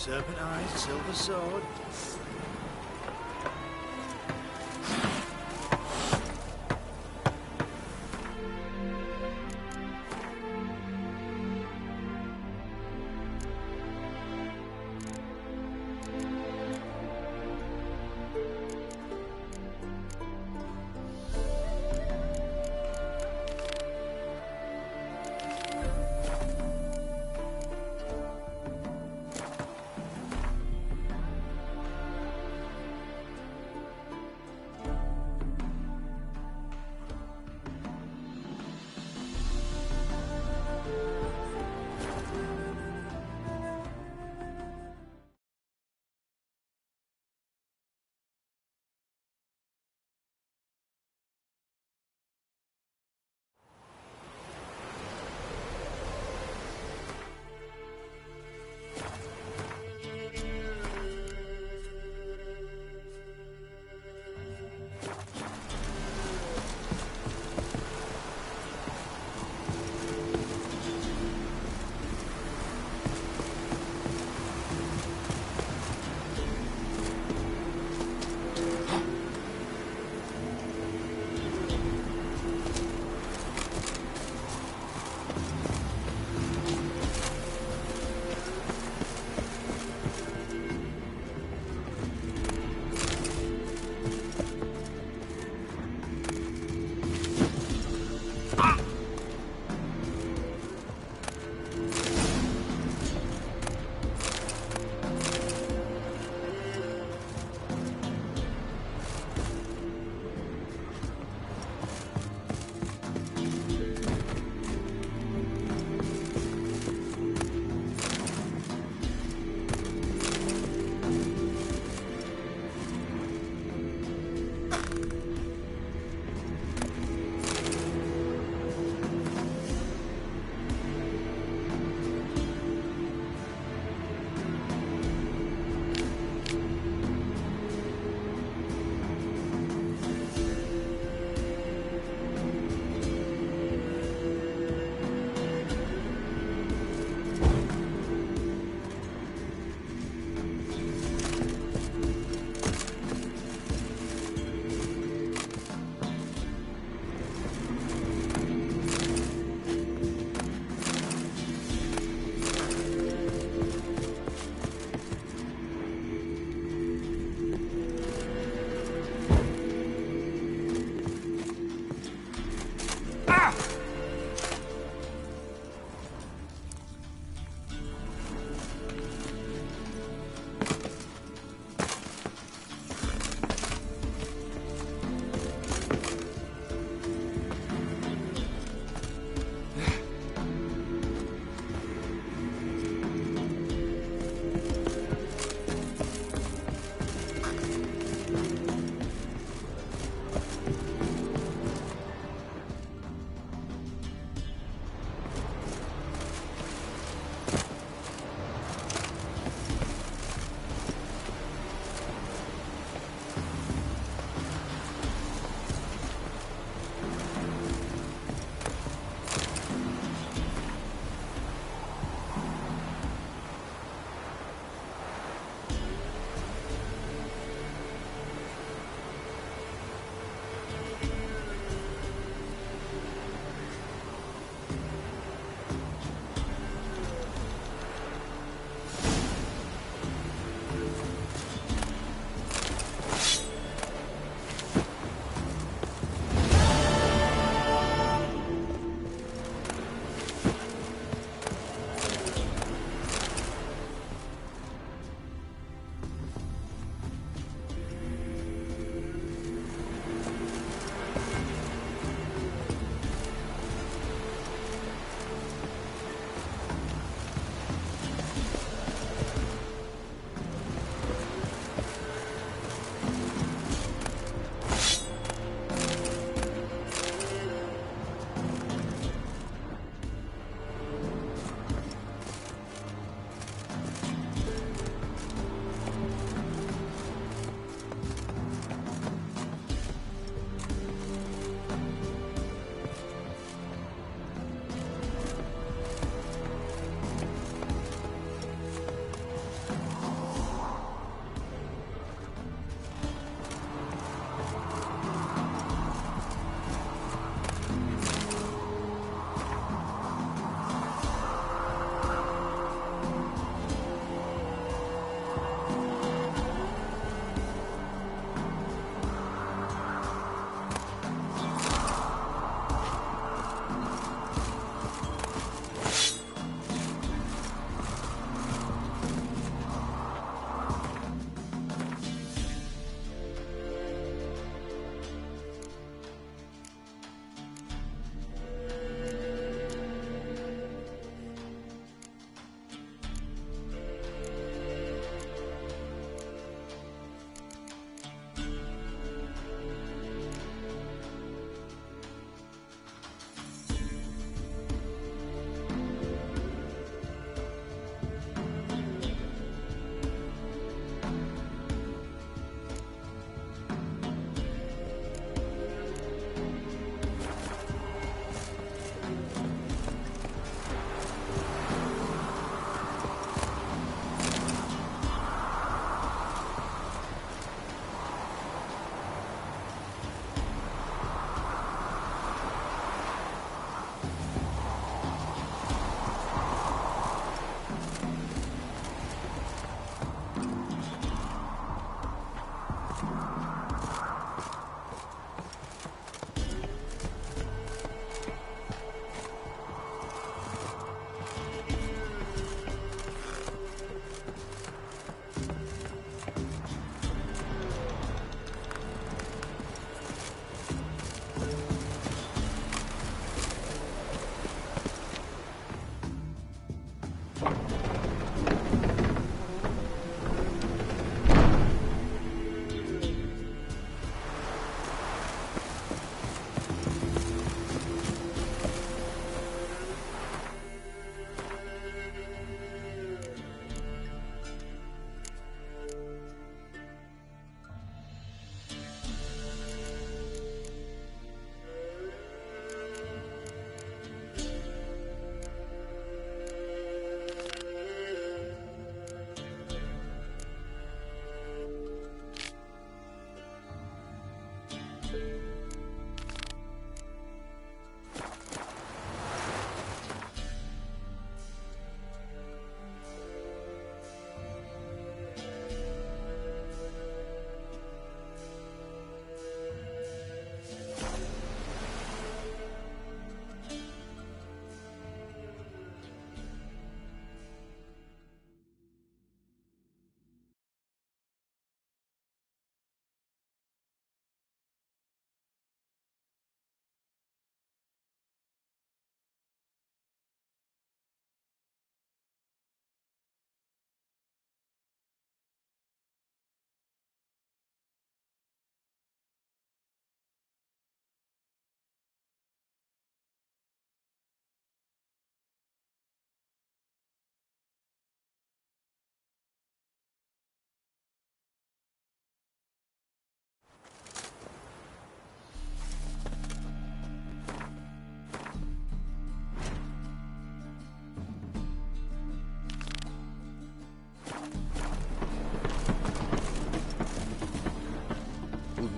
Serpent eyes, silver sword.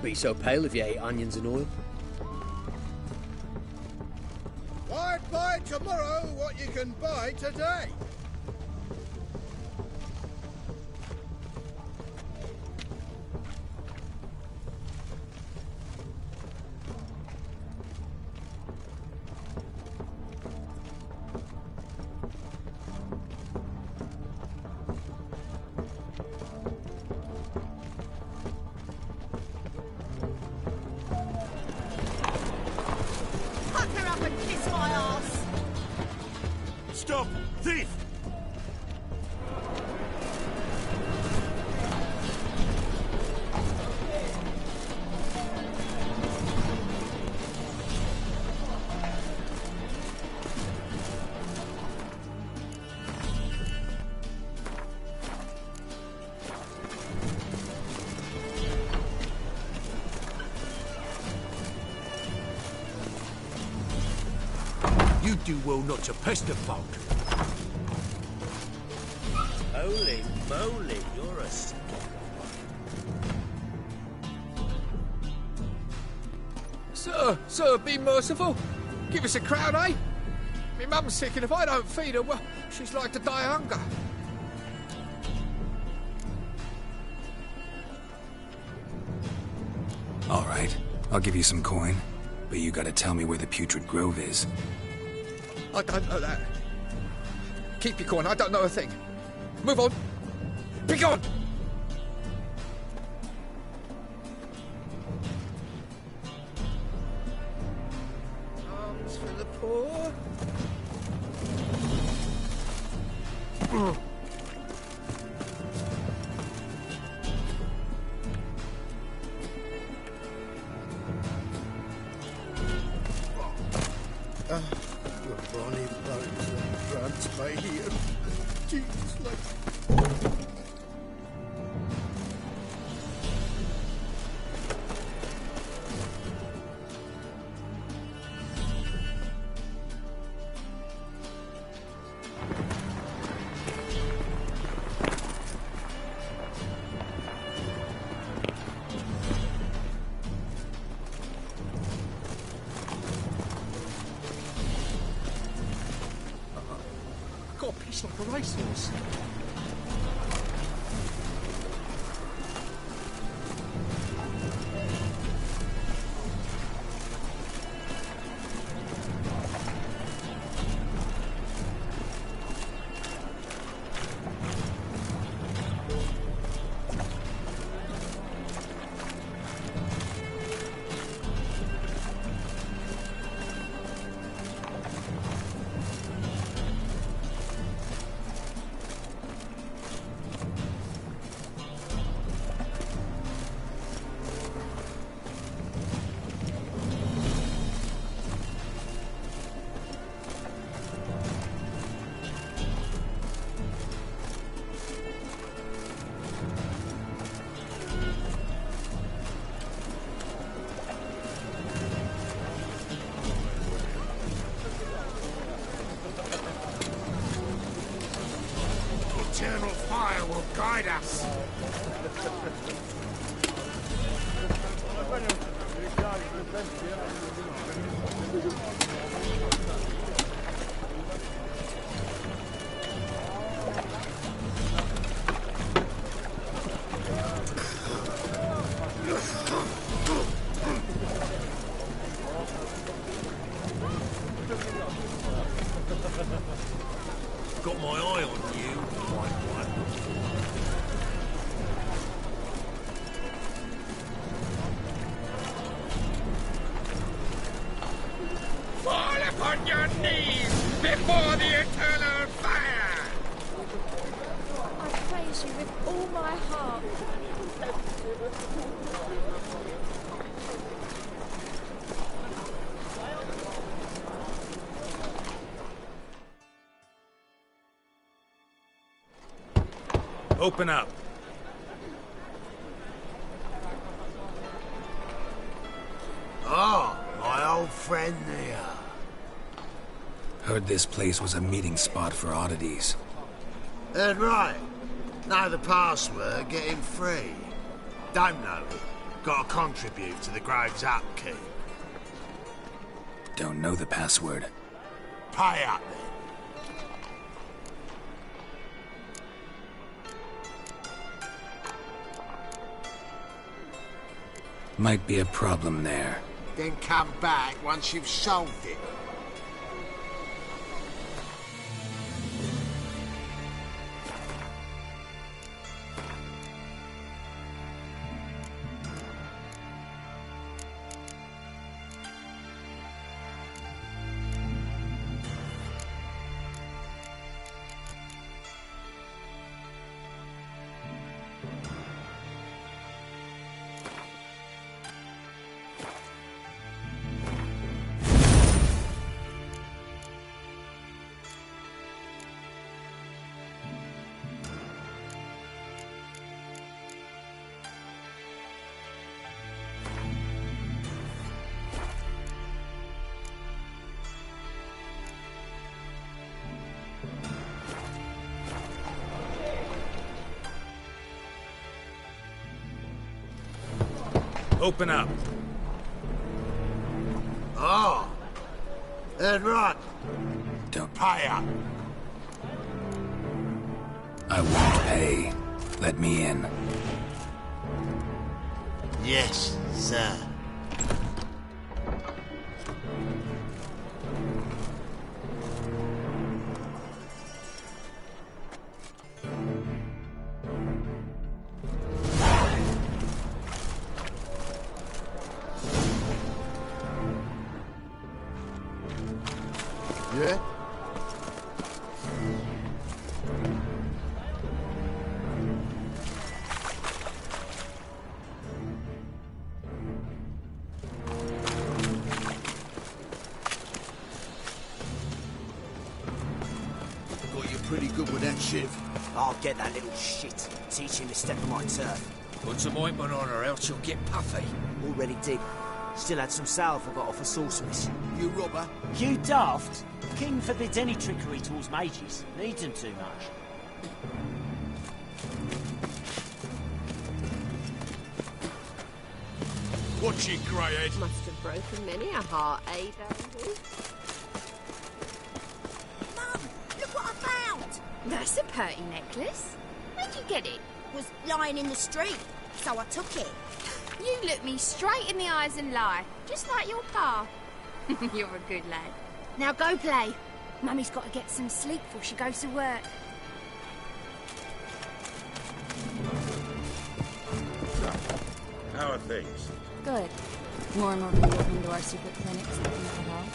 be so pale if you ate onions and oil. Why buy tomorrow what you can buy today? Stop! Thief! You do well not to pester folk. Holy moly, you're a stick. Sir, be merciful. Give us a crown, eh? Me mum's sick, and if I don't feed her, well, she's like to die of hunger. All right, I'll give you some coin, but you gotta tell me where the Putrid Grove is. I don't know that. Keep your coin, I don't know a thing. Move on. Be gone! Arms for the poor. Your bonny bones and France, my dear. Jesus, like... Got a piece like a racehorse. Eternal fire will guide us. Got my eye on you, white one. Fall upon your knees before the eternal fire! I praise you with all my heart. Open up. Oh, my old friend there. Heard this place was a meeting spot for oddities. That's right. Know the password, get him free. Don't know it. Gotta contribute to the grove's upkeep. Don't know the password. Pay up then. Might be a problem there. Then come back once you've solved it. Open up. Oh. Then run. Don't. Pay up. I won't pay. Let me in. Yes, sir. Yeah? Got you pretty good with that shiv. I'll get that little shit. Teach him to step on my turf. Put some ointment on her, else she'll get puffy. Already did. Still had some salve I got off a sorceress. You robber? You daft? King forbids any trickery towards mages. Needs them too much. Watch it, greyhead. Must have broken many a heart, eh, Dandy? Mum, look what I found. That's a pretty necklace. Where'd you get it? Was lying in the street, so I took it. You look me straight in the eyes and lie, just like your pa. You're a good lad. Now go play. Mummy's got to get some sleep before she goes to work. How are things? Good. More and more people come to our secret clinics looking for help.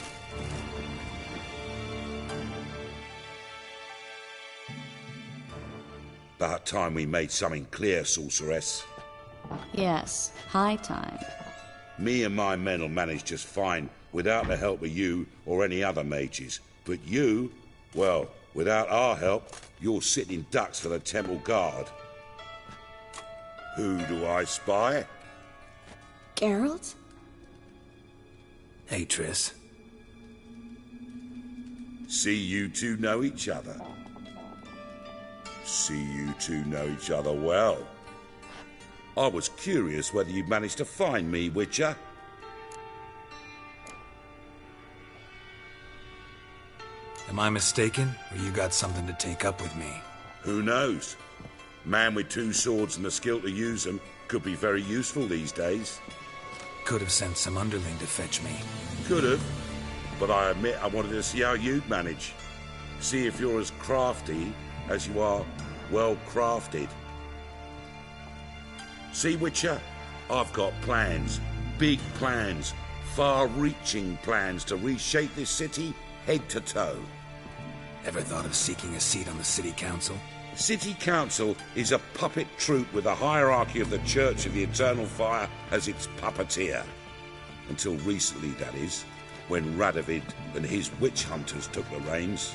About time we made something clear, sorceress. Yes, high time. Me and my men will manage just fine without the help of you or any other mages. But you, well, without our help, you're sitting ducks for the temple guard. Who do I spy? Geralt? Hey, Triss. See you two know each other. See you two know each other well. I was curious whether you'd managed to find me, Witcher. Am I mistaken, or you got something to take up with me? Who knows? Man with two swords and the skill to use them could be very useful these days. Could have sent some underling to fetch me. Could have, but I admit I wanted to see how you'd manage. See if you're as crafty as you are well crafted. See, Witcher, I've got plans, big plans, far-reaching plans to reshape this city head to toe. Ever thought of seeking a seat on the city council? City Council is a puppet troupe with the hierarchy of the Church of the Eternal Fire as its puppeteer. Until recently, that is, when Radovid and his witch hunters took the reins.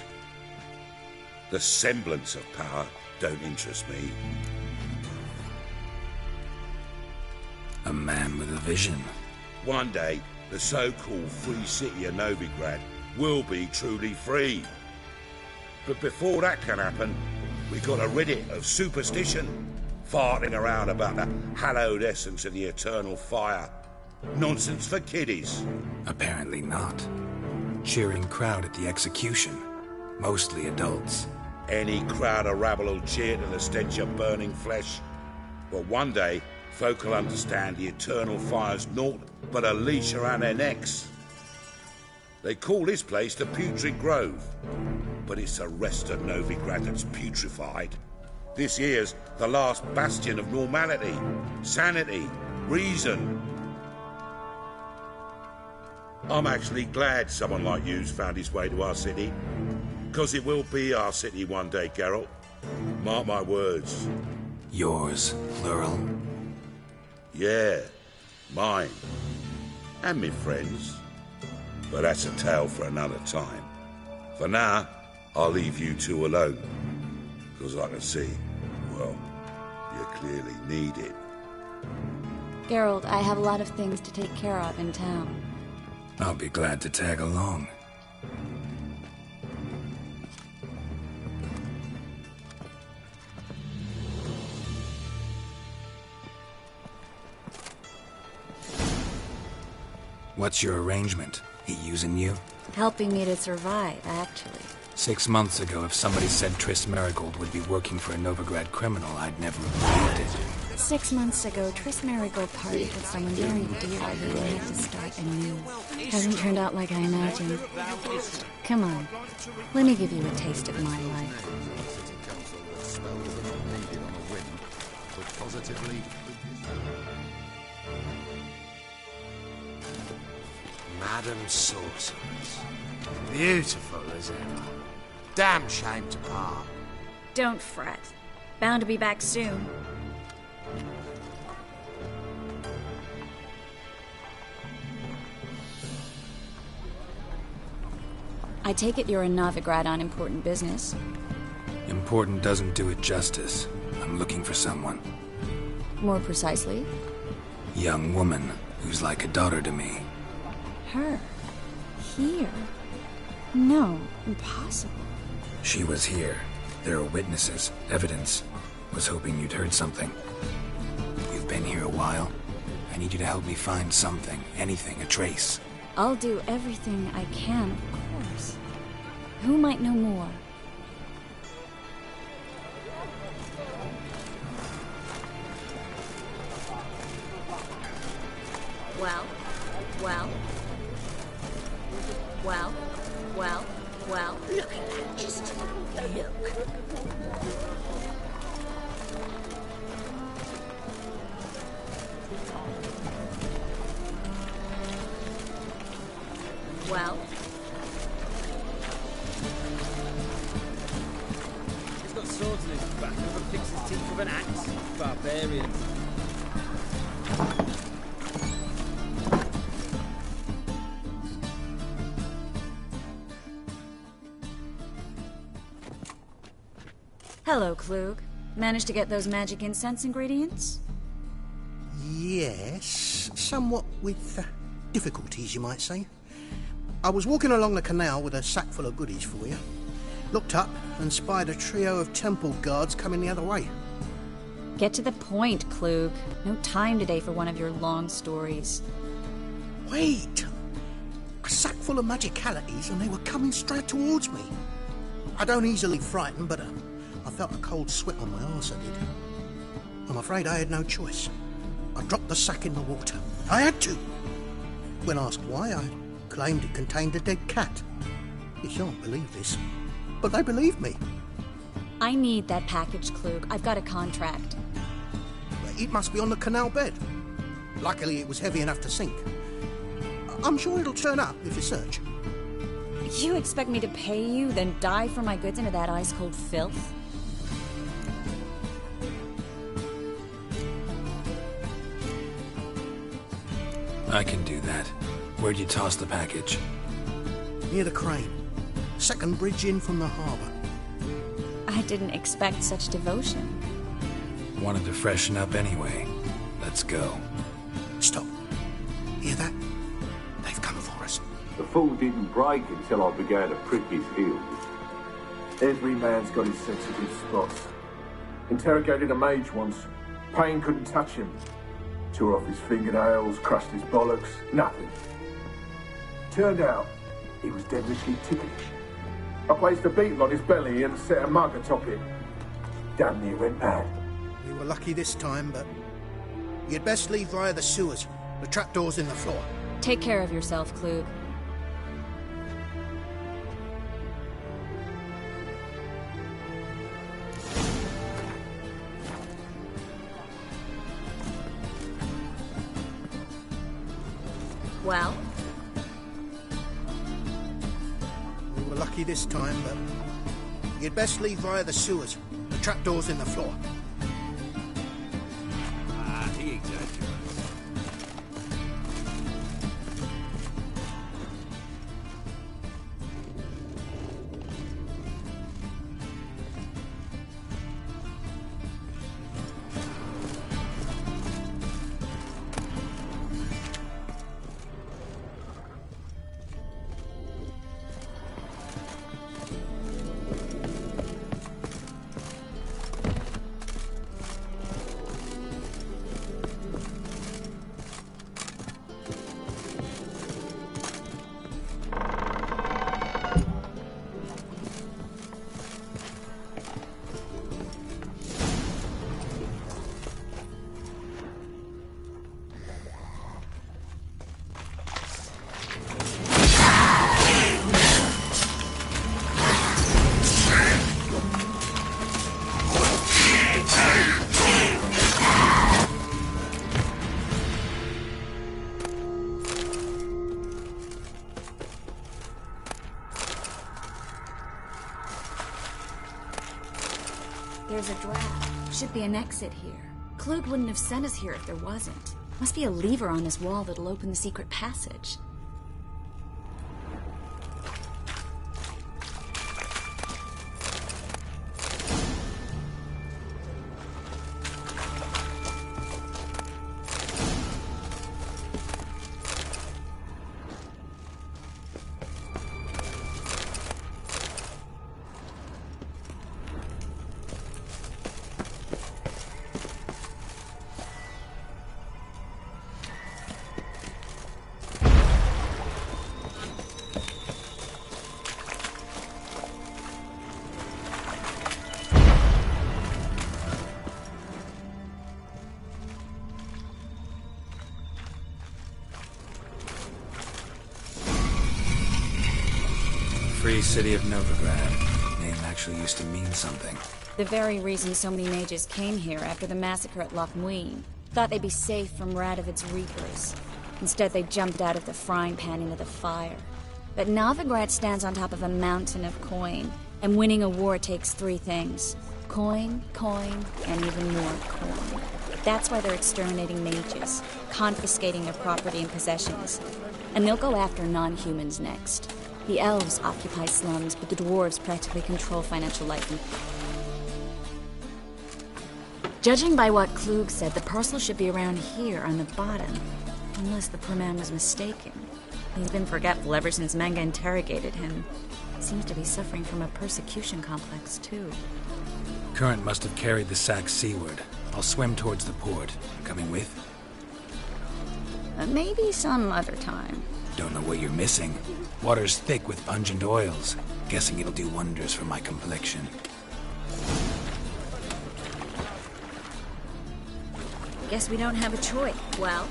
The semblance of power don't interest me. A man with a vision. One day, the so-called free city of Novigrad will be truly free. But before that can happen, we got to rid it of superstition. farting around about the hallowed essence of the eternal fire. Nonsense for kiddies. Apparently not. Cheering crowd at the execution. Mostly adults. Any crowd of rabble will cheer to the stench of burning flesh. But one day, folk will understand the eternal fire's naught but a leash around their necks. They call this place the Putrid Grove, but it's the rest of Novigrad that's putrefied. This here's the last bastion of normality, sanity, reason. I'm actually glad someone like you's found his way to our city, because it will be our city one day, Geralt. Mark my words. Yours, plural? Yeah, mine. And me friends. But that's a tale for another time. For now, I'll leave you two alone. Because I can see, well, you clearly need it. Geralt, I have a lot of things to take care of in town. I'll be glad to tag along. What's your arrangement? He using you? Helping me to survive, actually. 6 months ago, if somebody said Triss Merigold would be working for a Novigrad criminal, I'd never have believed it. 6 months ago, Triss Merigold partied with someone very dear who they had to start anew. Hasn't turned out like I imagined. Come on, let me give you a taste of my life. Madam Sorceress. Beautiful as ever. Damn shame to part. Don't fret. Bound to be back soon. I take it you're in Novigrad on important business. Important doesn't do it justice. I'm looking for someone. More precisely? Young woman who's like a daughter to me. Her? Here? No, impossible. She was here. There are witnesses, evidence. Was hoping you'd heard something. You've been here a while. I need you to help me find something, anything, a trace. I'll do everything I can, of course. Who might know more? Well. Look at that, just look. Well. He's got swords in his back, never picks his teeth with an axe. Barbarian. Hello, Klug. Managed to get those magic incense ingredients? Yes, somewhat with difficulties, you might say. I was walking along the canal with a sack full of goodies for you. Looked up and spied a trio of temple guards coming the other way. Get to the point, Klug. No time today for one of your long stories. Wait! A sack full of magicalities and they were coming straight towards me. I don't easily frighten, but I felt a cold sweat on my arse, I did. I'm afraid I had no choice. I dropped the sack in the water. I had to. When asked why, I claimed it contained a dead cat. You shan't believe this, but they believed me. I need that package, Klug. I've got a contract. It must be on the canal bed. Luckily, it was heavy enough to sink. I'm sure it'll turn up if you search. You expect me to pay you, then dive for my goods into that ice-cold filth? I can do that. Where'd you toss the package? Near the crane. Second bridge in from the harbour. I didn't expect such devotion. Wanted to freshen up anyway. Let's go. Stop. Hear that? They've come for us. The fall didn't break until I began to prick his heels. Every man's got his sensitive spots. Interrogated a mage once. Payne couldn't touch him. Tore off his fingernails, crushed his bollocks, nothing. Turned out, he was devilishly ticklish. I placed a beetle on his belly and set a mug atop it. Damn near went mad. We were lucky this time, but you'd best leave via the sewers. The trapdoor's in the floor. Take care of yourself, Klug. Well? We were lucky this time, but you'd best leave via the sewers. The trapdoor's in the floor. He exaggerates. There's a draft. Should be an exit here. Klug wouldn't have sent us here if there wasn't. Must be a lever on this wall that'll open the secret passage. Free City of Novigrad. Name actually used to mean something. The very reason so many mages came here after the massacre at Loch Muin. Thought they'd be safe from Radovid's reapers. Instead, they jumped out of the frying pan into the fire. But Novigrad stands on top of a mountain of coin, and winning a war takes three things. Coin, coin, and even more coin. That's why they're exterminating mages, confiscating their property and possessions. And they'll go after non-humans next. The elves occupy slums, but the dwarves practically control financial life. Judging by what Klug said, the parcel should be around here on the bottom. Unless the poor man was mistaken. He's been forgetful ever since Manga interrogated him. Seems to be suffering from a persecution complex, too. Current must have carried the sack seaward. I'll swim towards the port. Coming with? Maybe some other time. Don't know what you're missing. Water's thick with pungent oils. Guessing it'll do wonders for my complexion. Guess we don't have a choice. Well.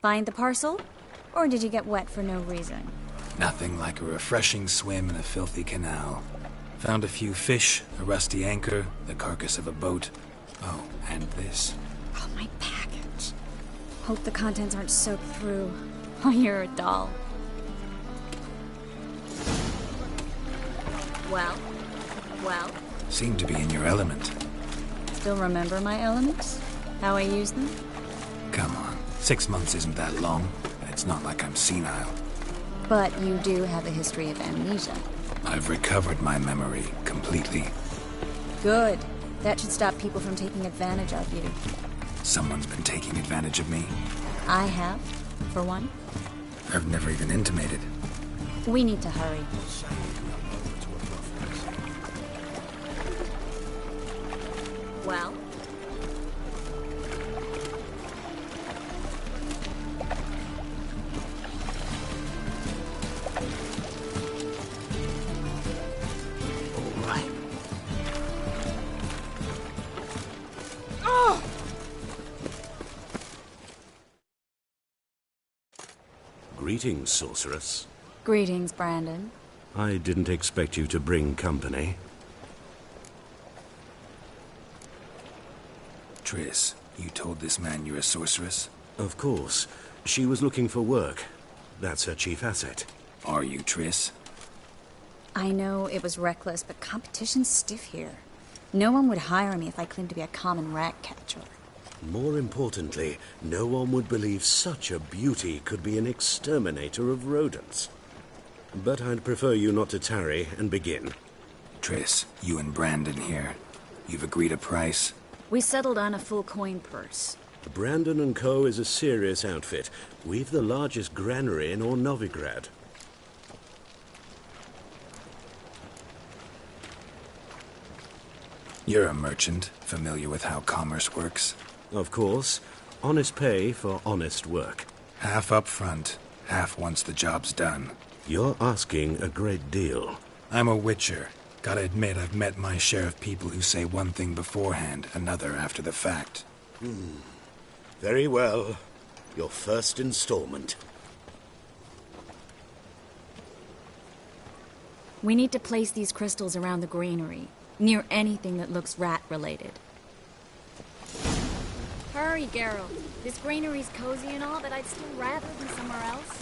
Find the parcel? Or did you get wet for no reason? Nothing like a refreshing swim in a filthy canal. Found a few fish, a rusty anchor, the carcass of a boat. Oh, and this. Oh, my package. Hope the contents aren't soaked through. Oh, you're a doll. Well? Seem to be in your element. Still remember my elements? How I use them? Come on. 6 months isn't that long, and it's not like I'm senile. But you do have a history of amnesia. I've recovered my memory completely. Good. That should stop people from taking advantage of you. Someone's been taking advantage of me. I have, for one. I've never even intimated. We need to hurry. Well? Greetings, sorceress. Greetings, Brandon. I didn't expect you to bring company. Triss, you told this man you're a sorceress? Of course. She was looking for work. That's her chief asset. Are you, Triss? I know it was reckless, but competition's stiff here. No one would hire me if I claimed to be a common rat catcher. More importantly, no one would believe such a beauty could be an exterminator of rodents. But I'd prefer you not to tarry and begin. Triss, you and Brandon here. You've agreed a price? We settled on a full coin purse. Brandon & Co. is a serious outfit. We've the largest granary in all Novigrad. You're a merchant, familiar with how commerce works? Of course. Honest pay for honest work. Half up front, half once the job's done. You're asking a great deal. I'm a witcher. Gotta admit, I've met my share of people who say one thing beforehand, another after the fact. Very well. Your first installment. We need to place these crystals around the granary, near anything that looks rat-related. Hurry, Geralt. This granary's cozy and all, but I'd still rather be somewhere else.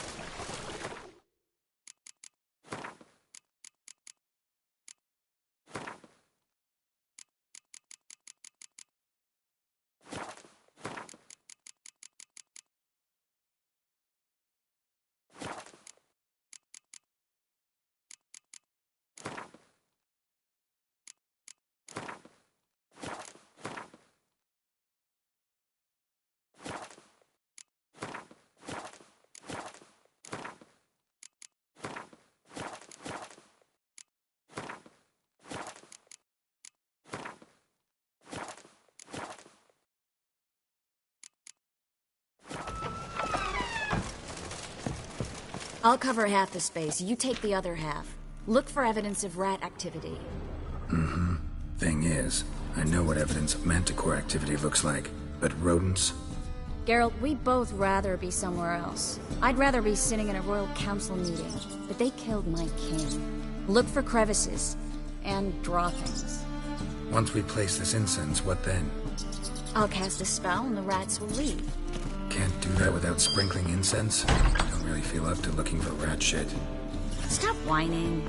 I'll cover half the space, you take the other half. Look for evidence of rat activity. Thing is, I know what evidence of manticore activity looks like, but rodents? Geralt, we'd both rather be somewhere else. I'd rather be sitting in a royal council meeting, but they killed my king. Look for crevices, and draw things. Once we place this incense, what then? I'll cast a spell and the rats will leave. Can't do that without sprinkling incense? Don't really feel up to looking for rat shit. Stop whining.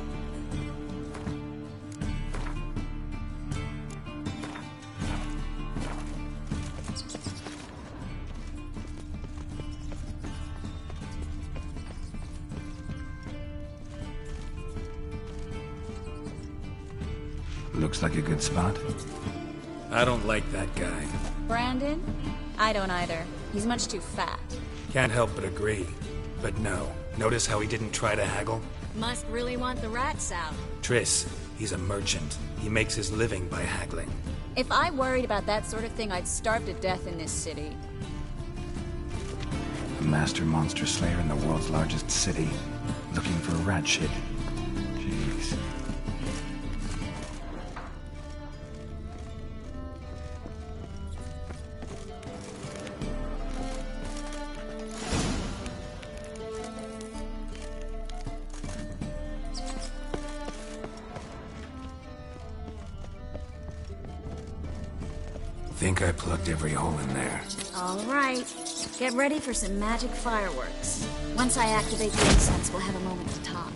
Looks like a good spot. I don't like that guy. Brandon? I don't either. He's much too fat. Can't help but agree. But no. Notice how he didn't try to haggle? Must really want the rats out. Triss, he's a merchant. He makes his living by haggling. If I worried about that sort of thing, I'd starve to death in this city. A master monster slayer in the world's largest city. Looking for rat shit. Jeez. think I plugged every hole in there. All right. Get ready for some magic fireworks. Once I activate the incense, we'll have a moment to talk.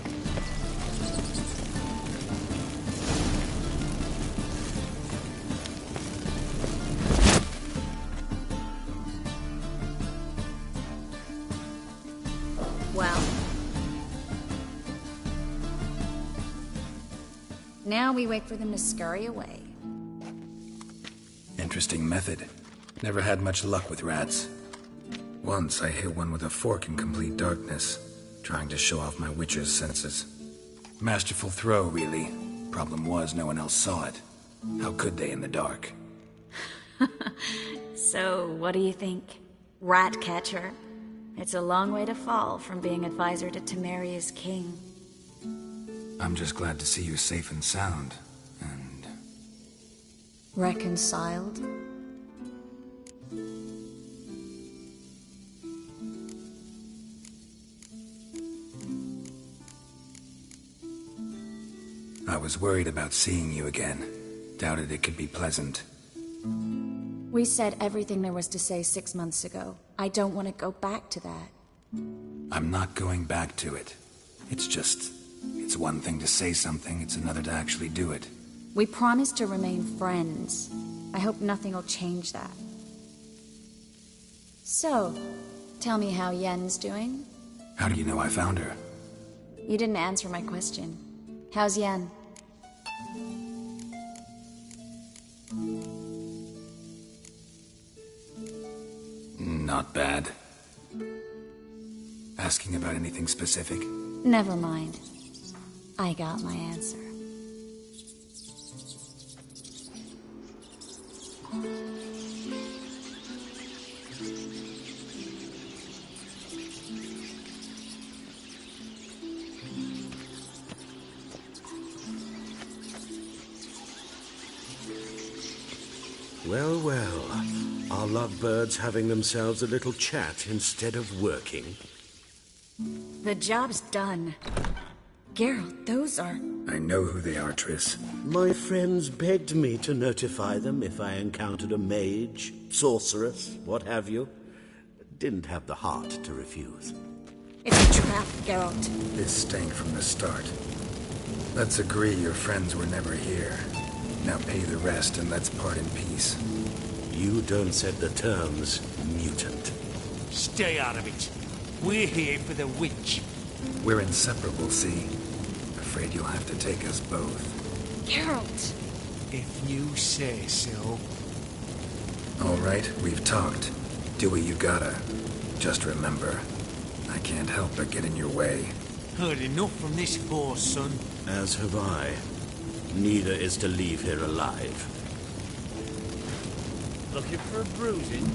Well. Now we wait for them to scurry away. Interesting method. Never had much luck with rats. Once I hit one with a fork in complete darkness, trying to show off my witcher's senses. Masterful throw, really. Problem was, no one else saw it. How could they in the dark? So, what do you think? Rat catcher? It's a long way to fall from being advisor to Temeria's king. I'm just glad to see you safe and sound, and... Reconciled? I was worried about seeing you again. Doubted it could be pleasant. We said everything there was to say 6 months ago. I don't want to go back to that. I'm not going back to it. It's just... It's one thing to say something, it's another to actually do it. We promised to remain friends. I hope nothing will change that. So, tell me how Yen's doing? How do you know I found her? You didn't answer my question. How's Yen? Not bad. Asking about anything specific? Never mind. I got my answer. Well, well. Are lovebirds having themselves a little chat instead of working? The job's done. Geralt, those are... I know who they are, Triss. My friends begged me to notify them if I encountered a mage, sorceress, what have you. Didn't have the heart to refuse. It's a trap, Geralt. This stank from the start. Let's agree your friends were never here. Now pay the rest and let's part in peace. You don't set the terms, mutant. Stay out of it. We're here for the witch. We're inseparable, see? Afraid you'll have to take us both. Geralt! If you say so. All right, we've talked. Do what you gotta. Just remember, I can't help but get in your way. Heard enough from this force, son. As have I. Neither is to leave here alive. Looking for a bruising?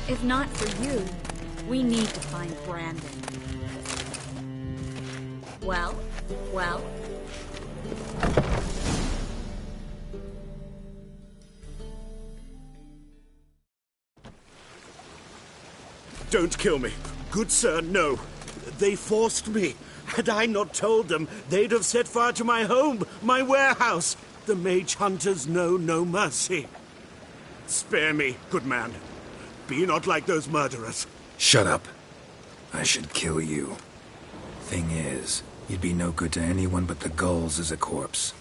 If not for you, we need to find Brandon. Well? Don't kill me. Good sir, no. They forced me. Had I not told them, they'd have set fire to my home, my warehouse. The mage hunters know no mercy. Spare me, good man. Be not like those murderers. Shut up. I should kill you. Thing is, you'd be no good to anyone but the gulls as a corpse.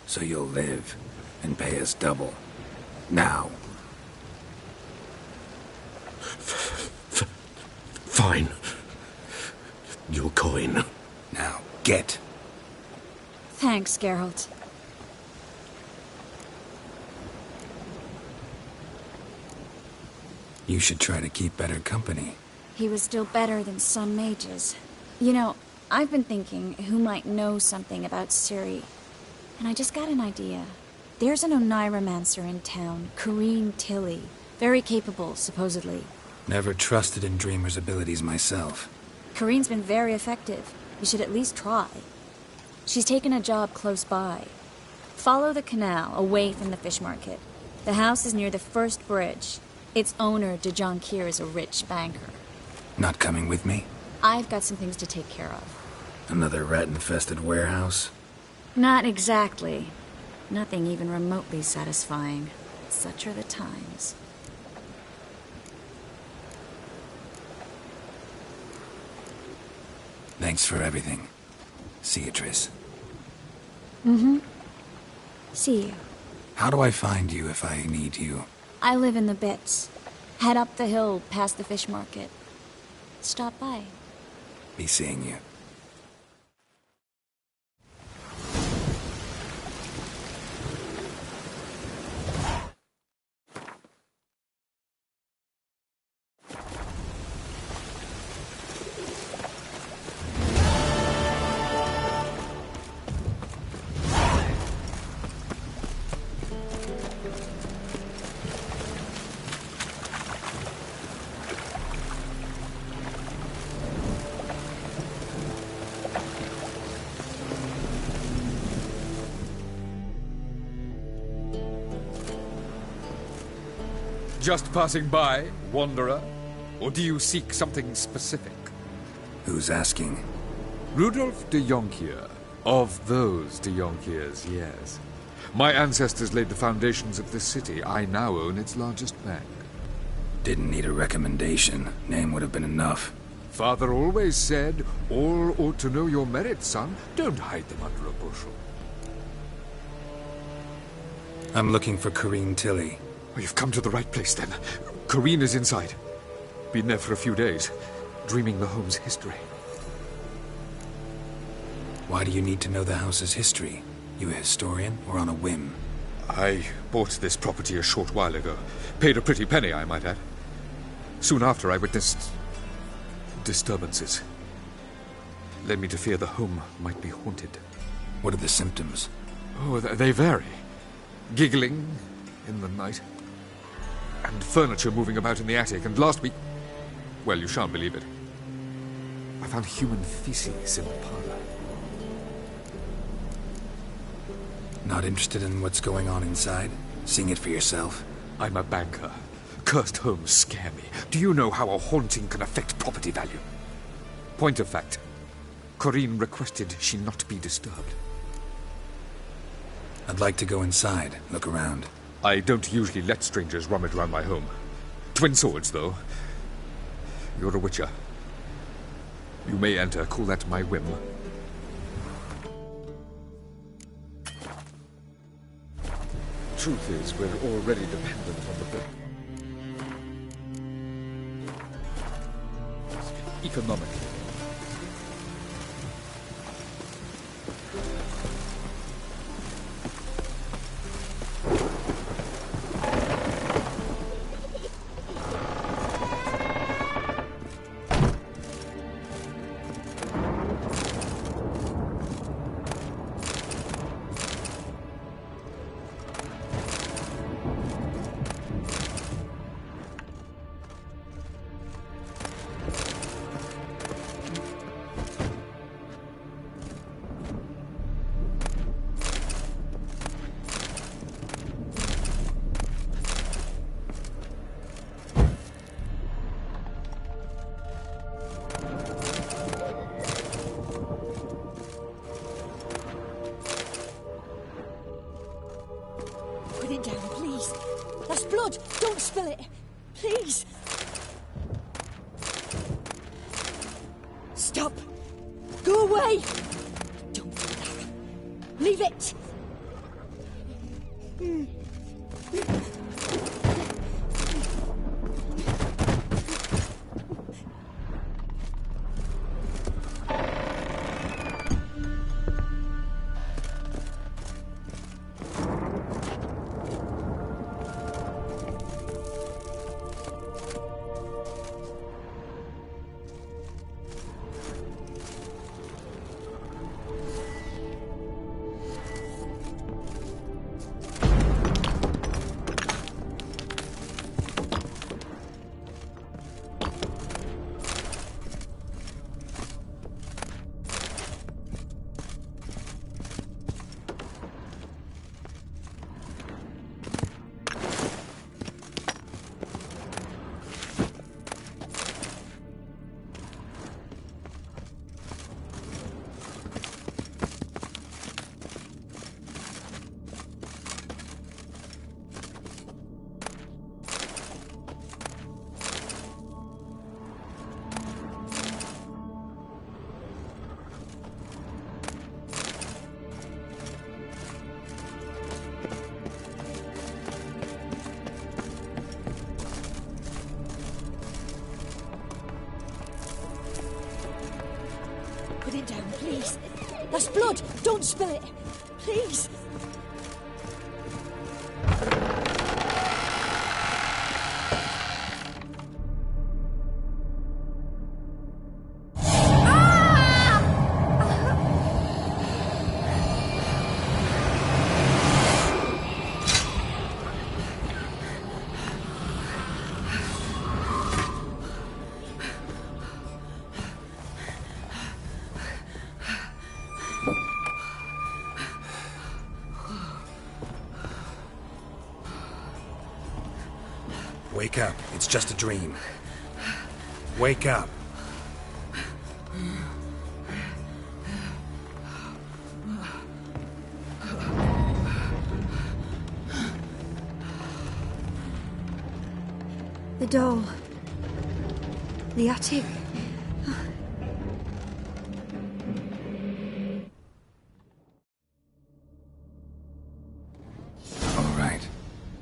So you'll live and pay us double. Now. Fine. Your coin. Now, get. Thanks, Geralt. You should try to keep better company. He was still better than some mages. You know, I've been thinking who might know something about Ciri, and I just got an idea. There's an Oneiromancer in town, Corrine Tilly. Very capable, supposedly. Never trusted in Dreamer's abilities myself. Corrine's been very effective. You should at least try. She's taken a job close by. Follow the canal, away from the fish market. The house is near the first bridge. Its owner, DeJohn Kier, is a rich banker. Not coming with me? I've got some things to take care of. Another rat-infested warehouse? Not exactly. Nothing even remotely satisfying. Such are the times. Thanks for everything. See you, Triss. Mm-hmm. See you. How do I find you if I need you? I live in the Bits. Head up the hill past the fish market. Stop by. Be seeing you. Just passing by, wanderer? Or do you seek something specific? Who's asking? Rudolf de Jonkier. Of those de Jonkiers, yes. My ancestors laid the foundations of this city. I now own its largest bank. Didn't need a recommendation. Name would have been enough. Father always said, all ought to know your merits, son. Don't hide them under a bushel. I'm looking for Corrine Tilly. Oh, you've come to the right place, then. Corrine is inside. Been there for a few days, dreaming the home's history. Why do you need to know the house's history? You a historian, or on a whim? I bought this property a short while ago. Paid a pretty penny, I might add. Soon after, I witnessed disturbances. Led me to fear the home might be haunted. What are the symptoms? Oh, they vary. Giggling in the night. And furniture moving about in the attic. And last week... well, you shan't believe it. I found human feces in the parlor. Not interested in what's going on inside? Seeing it for yourself? I'm a banker. Cursed homes scare me. Do you know how a haunting can affect property value? Point of fact, Corrine requested she not be disturbed. I'd like to go inside, look around. I don't usually let strangers rummage around my home. Twin swords, though. You're a witcher. You may enter, call that my whim. Truth is, we're already dependent on the book. Economically. Put it down, please. That's blood. Don't spill it. Please. Stop. Go away. Don't do that. Leave it. Put it down, please. That's blood. Don't spill it. Please. Wake up. It's just a dream. Wake up. The doll. The attic. All right.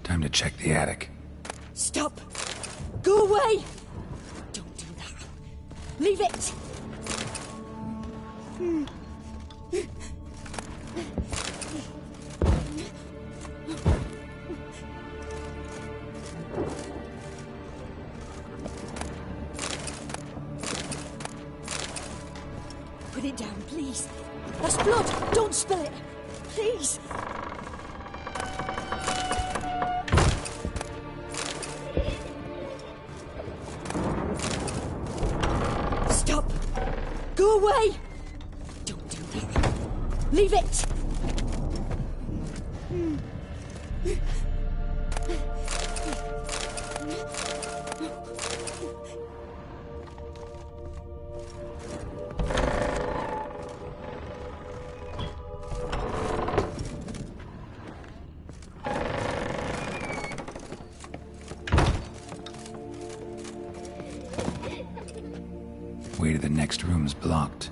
Time to check the attic. Stop! Go away! Don't do that. Leave it! Put it down, please. That's blood! Don't spill it! Please! Stop! Go away! Don't do that. Leave it! Way to the next room's blocked.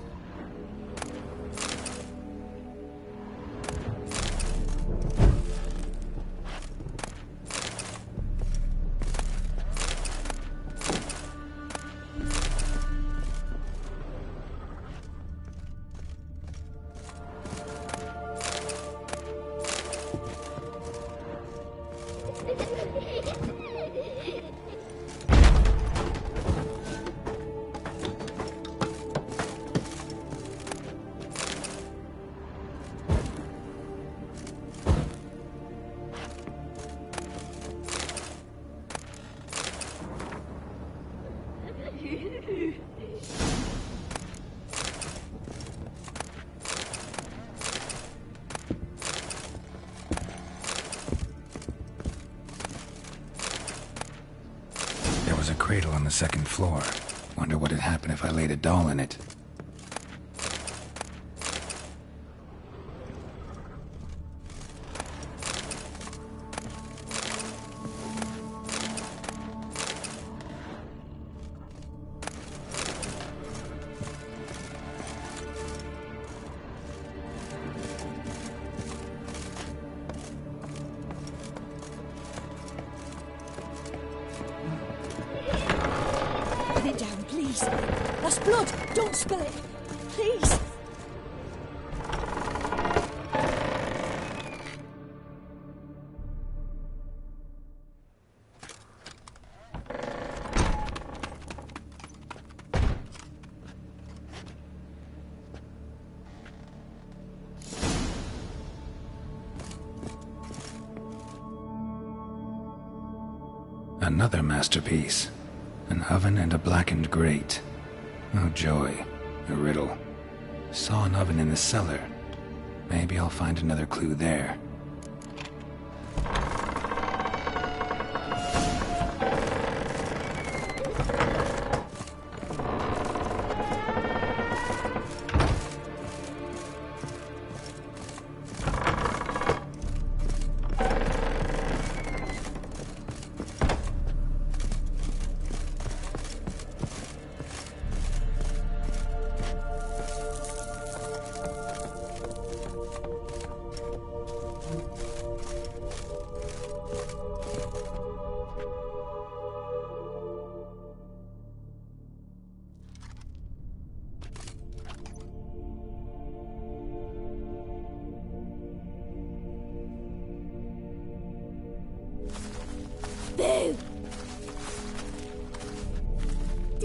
There was a cradle on the second floor. Wonder what would happen if I laid a doll in it. Put it down, please. That's blood. Don't spill it. Please. Another masterpiece. An oven and a blackened grate. Oh joy. A riddle. Saw an oven in the cellar. Maybe I'll find another clue there.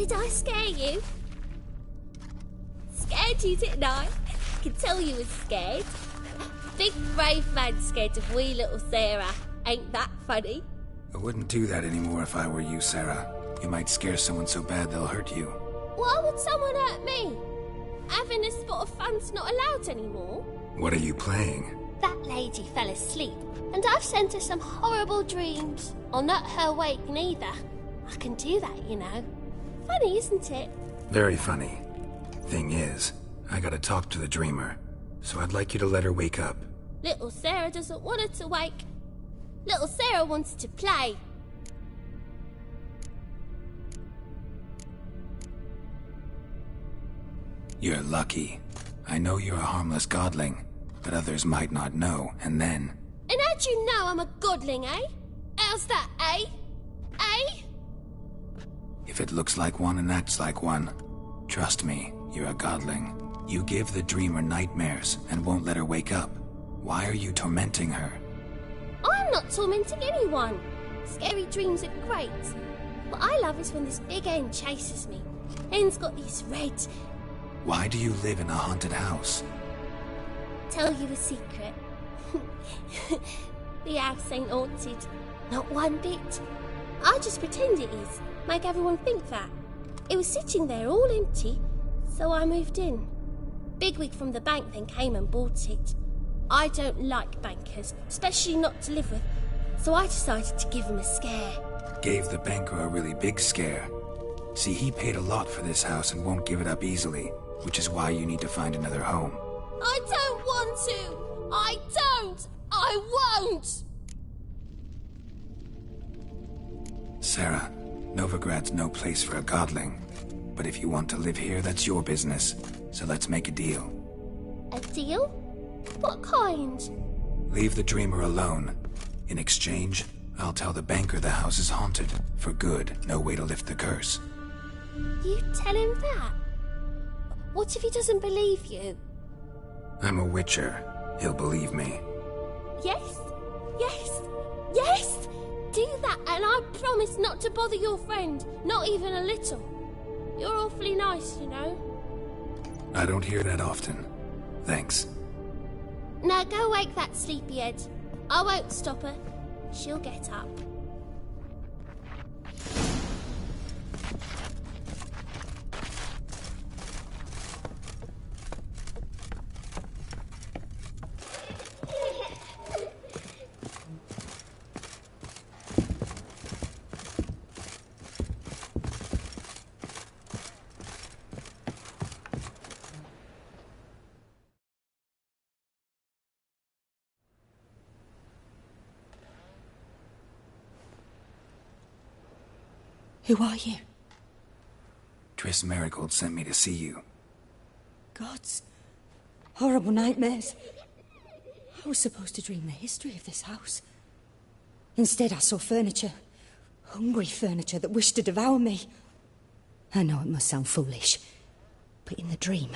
Did I scare you? Scared you, didn't I? I can tell you was scared. Big brave man scared of wee little Sarah. Ain't that funny? I wouldn't do that anymore if I were you, Sarah. You might scare someone so bad they'll hurt you. Why would someone hurt me? Having a spot of fun's not allowed anymore. What are you playing? That lady fell asleep, and I've sent her some horrible dreams. I'll not her wake neither. I can do that, you know. Funny, isn't it? Very funny. Thing is, I gotta talk to the dreamer, so I'd like you to let her wake up. Little Sarah doesn't want her to wake. Little Sarah wants to play. You're lucky. I know you're a harmless godling, but others might not know, and then... And how'd you know I'm a godling, eh? How's that, eh? Eh? If it looks like one and acts like one, trust me, you're a godling. You give the dreamer nightmares and won't let her wake up. Why are you tormenting her? I'm not tormenting anyone. Scary dreams are great. What I love is when this big hen chases me. Hen's got these red... Why do you live in a haunted house? Tell you a secret. The house ain't haunted. Not one bit. I just pretend it is. Make everyone think that. It was sitting there all empty, so I moved in. Bigwig from the bank then came and bought it. I don't like bankers, especially not to live with, so I decided to give him a scare. Gave the banker a really big scare. See, he paid a lot for this house and won't give it up easily, which is why you need to find another home. I don't want to! I don't! I won't! Sarah, Novigrad's no place for a godling. But if you want to live here, that's your business. So let's make a deal. A deal? What kind? Leave the dreamer alone. In exchange, I'll tell the banker the house is haunted. For good, no way to lift the curse. You tell him that? What if he doesn't believe you? I'm a witcher. He'll believe me. Yes? Yes? Yes! Do that, and I promise not to bother your friend. Not even a little. You're awfully nice, you know. I don't hear that often. Thanks. Now go wake that sleepyhead. I won't stop her. She'll get up. Who are you? Triss Marigold sent me to see you. Gods. Horrible nightmares. I was supposed to dream the history of this house. Instead, I saw furniture. Hungry furniture that wished to devour me. I know it must sound foolish, but in the dream,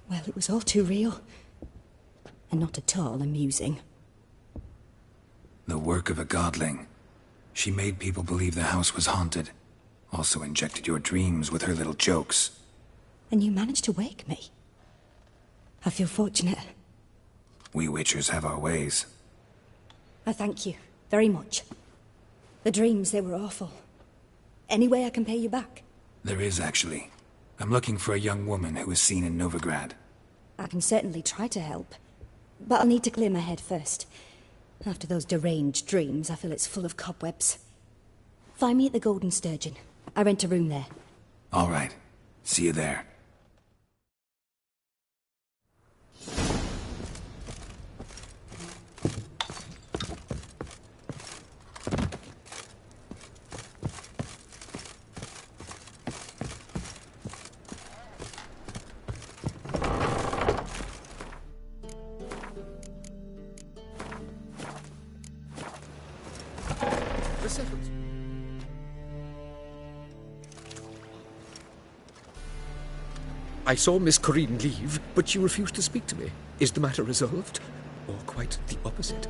well, it was all too real. And not at all amusing. The work of a godling. She made people believe the house was haunted. Also injected your dreams with her little jokes. And you managed to wake me. I feel fortunate. We witchers have our ways. I thank you very much. The dreams, they were awful. Any way I can pay you back? There is, actually. I'm looking for a young woman who was seen in Novigrad. I can certainly try to help. But I'll need to clear my head first. After those deranged dreams, I feel it's full of cobwebs. Find me at the Golden Sturgeon. I rent a room there. All right. See you there. I saw Miss Corinne leave, but she refused to speak to me. Is the matter resolved? Or quite the opposite?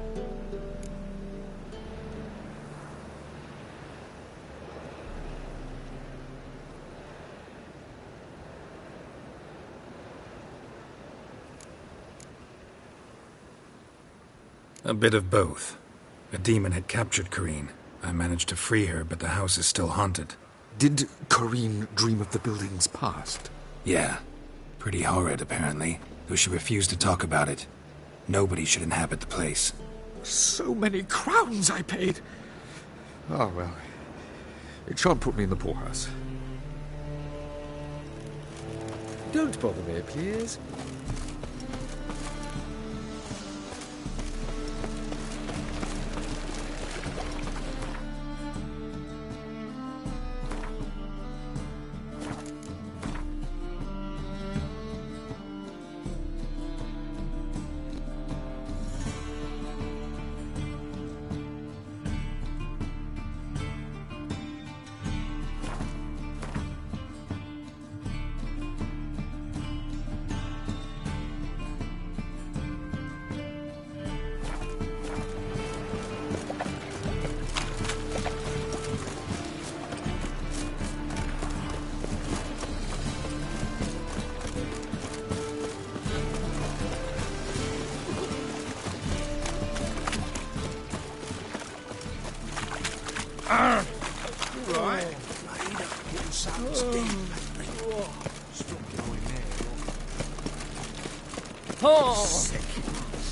A bit of both. A demon had captured Corrine. I managed to free her, but the house is still haunted. Did Corrine dream of the building's past? Yeah. Pretty horrid, apparently, though she refused to talk about it. Nobody should inhabit the place. So many crowns I paid! Oh, well. It shan't put me in the poorhouse. Don't bother me, please.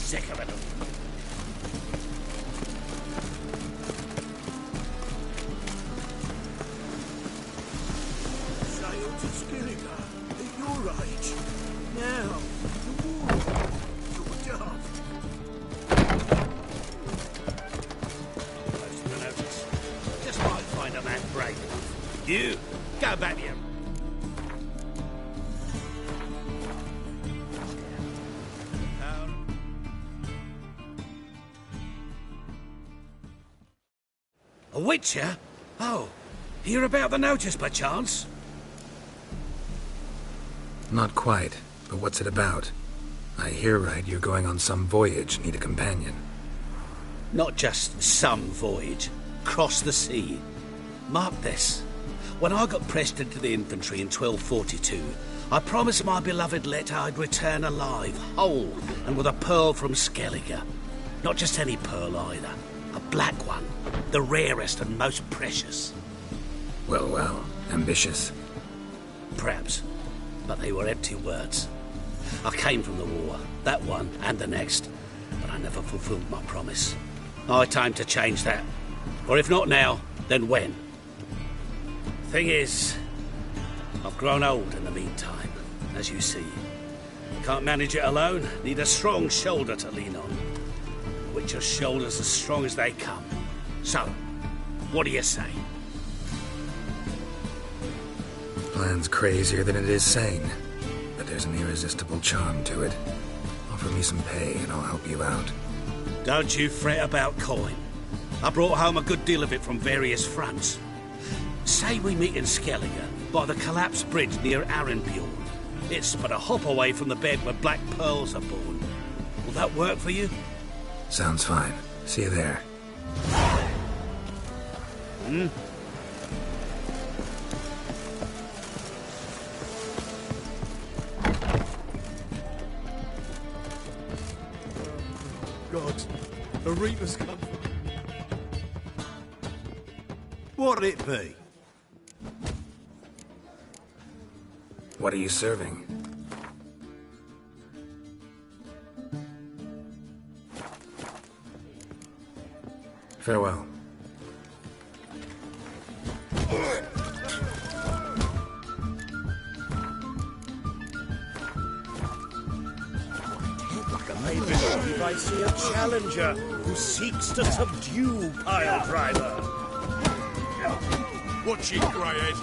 Sick of it. Sail to Skillinger. You're right. Now, you're daft. Most of the notice. Just might find a man brave enough. You, go back here. A witcher? Oh, hear about the notice, perchance? Not quite, but what's it about? I hear right you're going on some voyage, need a companion. Not just some voyage. Cross the sea. Mark this. When I got pressed into the infantry in 1242, I promised my beloved Letta I'd return alive, whole, and with a pearl from Skellige. Not just any pearl either. A black one. The rarest and most precious. Well, ambitious. Perhaps. But they were empty words. I came from the war, that one and the next, but I never fulfilled my promise. High time to change that. Or if not now, then when? Thing is, I've grown old in the meantime, as you see. Can't manage it alone, need a strong shoulder to lean on. Witcher's shoulders as strong as they come. So, what do you say? Plan's crazier than it is sane, but there's an irresistible charm to it. Offer me some pay and I'll help you out. Don't you fret about coin. I brought home a good deal of it from various fronts. Say we meet in Skellige, by the collapsed bridge near Arenbjorn. It's but a hop away from the bed where black pearls are born. Will that work for you? Sounds fine. See you there. God, the Reaper's come. What'd it be? What are you serving? Farewell. If I see a challenger who seeks to subdue Pile Driver. Watch it, Greyhead.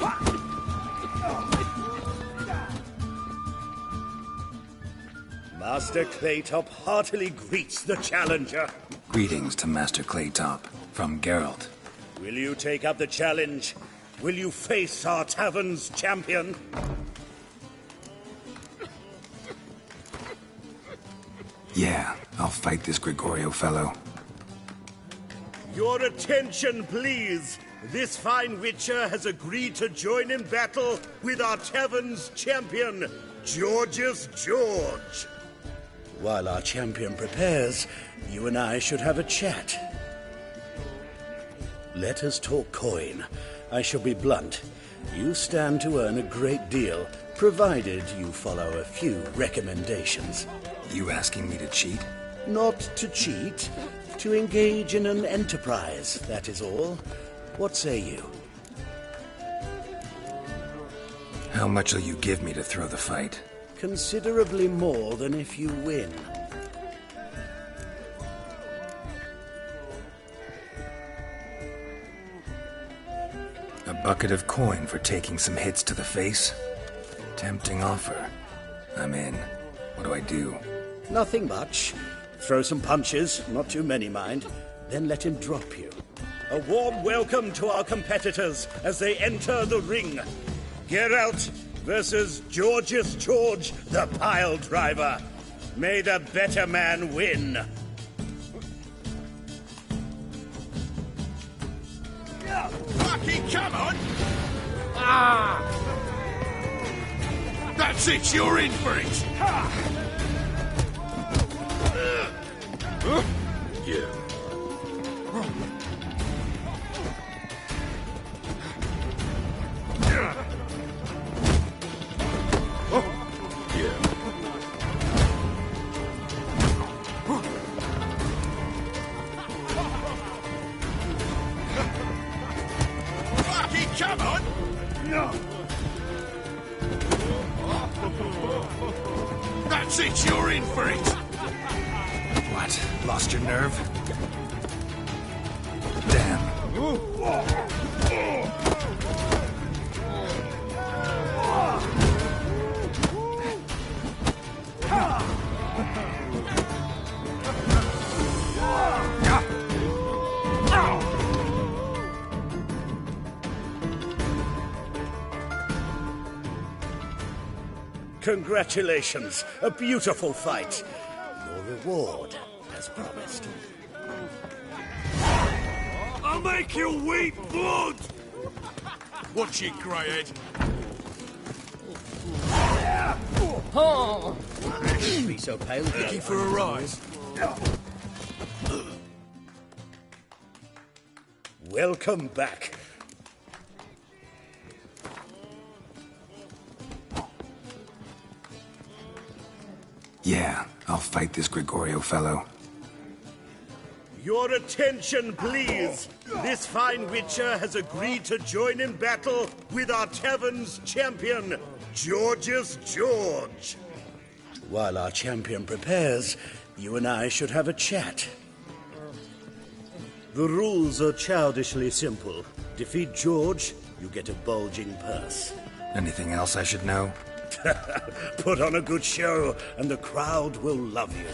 Master Claytop heartily greets the challenger. Greetings to Master Claytop, from Geralt. Will you take up the challenge? Will you face our tavern's champion? Yeah, I'll fight this Gregorio fellow. Your attention, please. This fine witcher has agreed to join in battle with our tavern's champion, George's George. While our champion prepares, you and I should have a chat. Let us talk coin. I shall be blunt. You stand to earn a great deal, provided you follow a few recommendations. You asking me to cheat? Not to cheat, to engage in an enterprise, that is all. What say you? How much will you give me to throw the fight? Considerably more than if you win. A bucket of coin for taking some hits to the face? Tempting offer. I'm in. What do I do? Nothing much. Throw some punches, not too many, mind. Then let him drop you. A warm welcome to our competitors as they enter the ring. Geralt versus George, the pile driver. May the better man win. Fucking come on! Ah! That's it, you're in for it! Yeah. Fucking come on! No! That's it, you're in for it! What? Lost your nerve? Damn. Congratulations, a beautiful fight. Your reward, as promised. I'll make you weep blood! Watch it, Greyhead. Oh! Shouldn't be so pale. Looking for a rise. Welcome back. Yeah, I'll fight this Gregorio fellow. Your attention, please. This fine witcher has agreed to join in battle with our tavern's champion, George's George. While our champion prepares, you and I should have a chat. The rules are childishly simple. Defeat George, you get a bulging purse. Anything else I should know? Put on a good show, and the crowd will love you.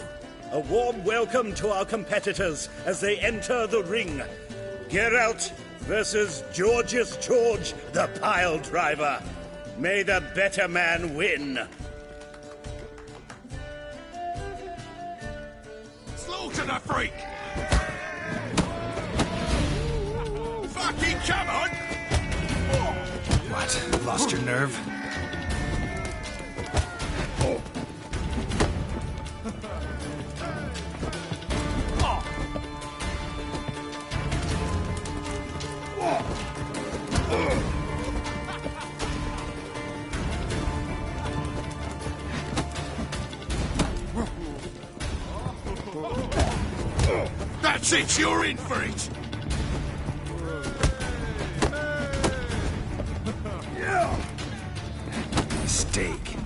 A warm welcome to our competitors as they enter the ring. Geralt versus George, the pile driver. May the better man win. Slaughter the freak! Fucking come on! What? Lost your nerve? That's it, you're in for it! Mistake.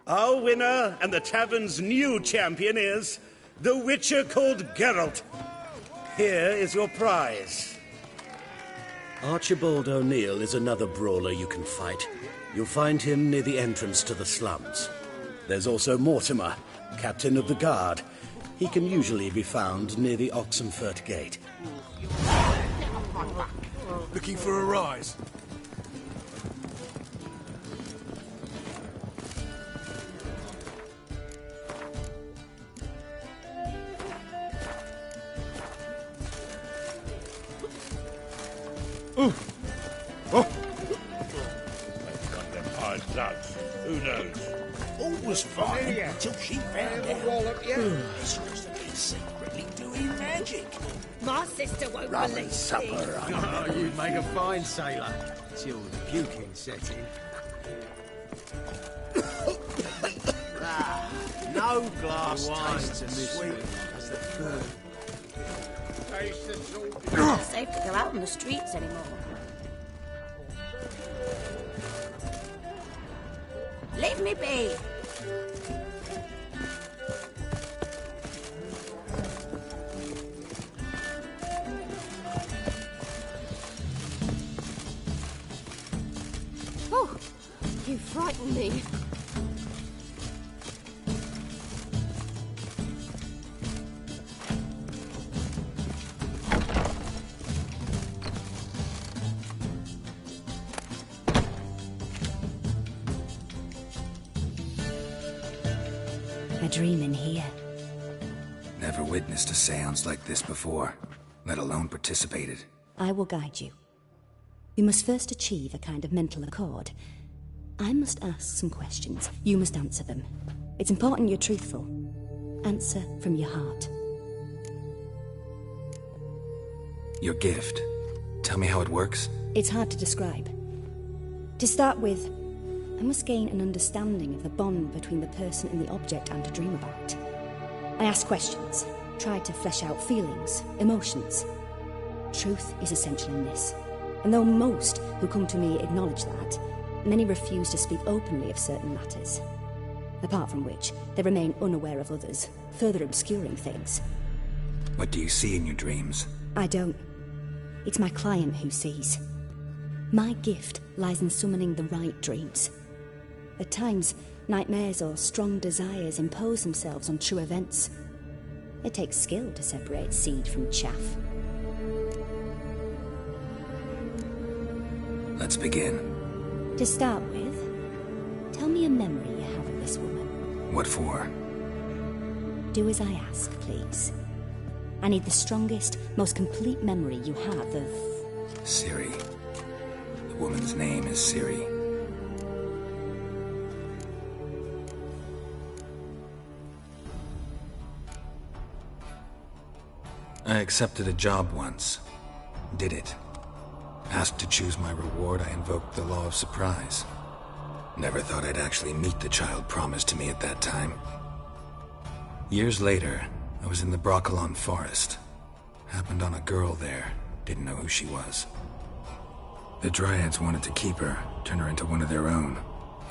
Our winner and the tavern's new champion is the Witcher called Geralt. Here is your prize. Archibald O'Neill is another brawler you can fight. You'll find him near the entrance to the slums. There's also Mortimer, captain of the guard. He can usually be found near the Oxenfurt Gate. Looking for a rise? Got them hard nuts. Who knows? All was fine until she found out. This was to be secretly doing magic. My sister won't Rum believe and supper, me. Oh, you make a fine sailor. Till the puking set in. No glass Wine tastes as to miss sweet with. as the food. It's not safe to go out on the streets anymore. Leave me be! Oh, you frightened me. A dream in here. Never witnessed a seance like this before, let alone participated. I will guide you. You must first achieve a kind of mental accord. I must ask some questions. You must answer them. It's important you're truthful. Answer from your heart. Your gift. Tell me how it works. It's hard to describe. To start with, I must gain an understanding of the bond between the person and the object I'm to dream about. I ask questions, try to flesh out feelings, emotions. Truth is essential in this. And though most who come to me acknowledge that, many refuse to speak openly of certain matters. Apart from which, they remain unaware of others, further obscuring things. What do you see in your dreams? I don't. It's my client who sees. My gift lies in summoning the right dreams. At times, nightmares or strong desires impose themselves on true events. It takes skill to separate seed from chaff. Let's begin. To start with, tell me a memory you have of this woman. What for? Do as I ask, please. I need the strongest, most complete memory you have of... Ciri. The woman's name is Ciri. I accepted a job once. Did it. Asked to choose my reward, I invoked the law of surprise. Never thought I'd actually meet the child promised to me at that time. Years later, I was in the Broccolon forest. Happened on a girl there. Didn't know who she was. The Dryads wanted to keep her, turn her into one of their own.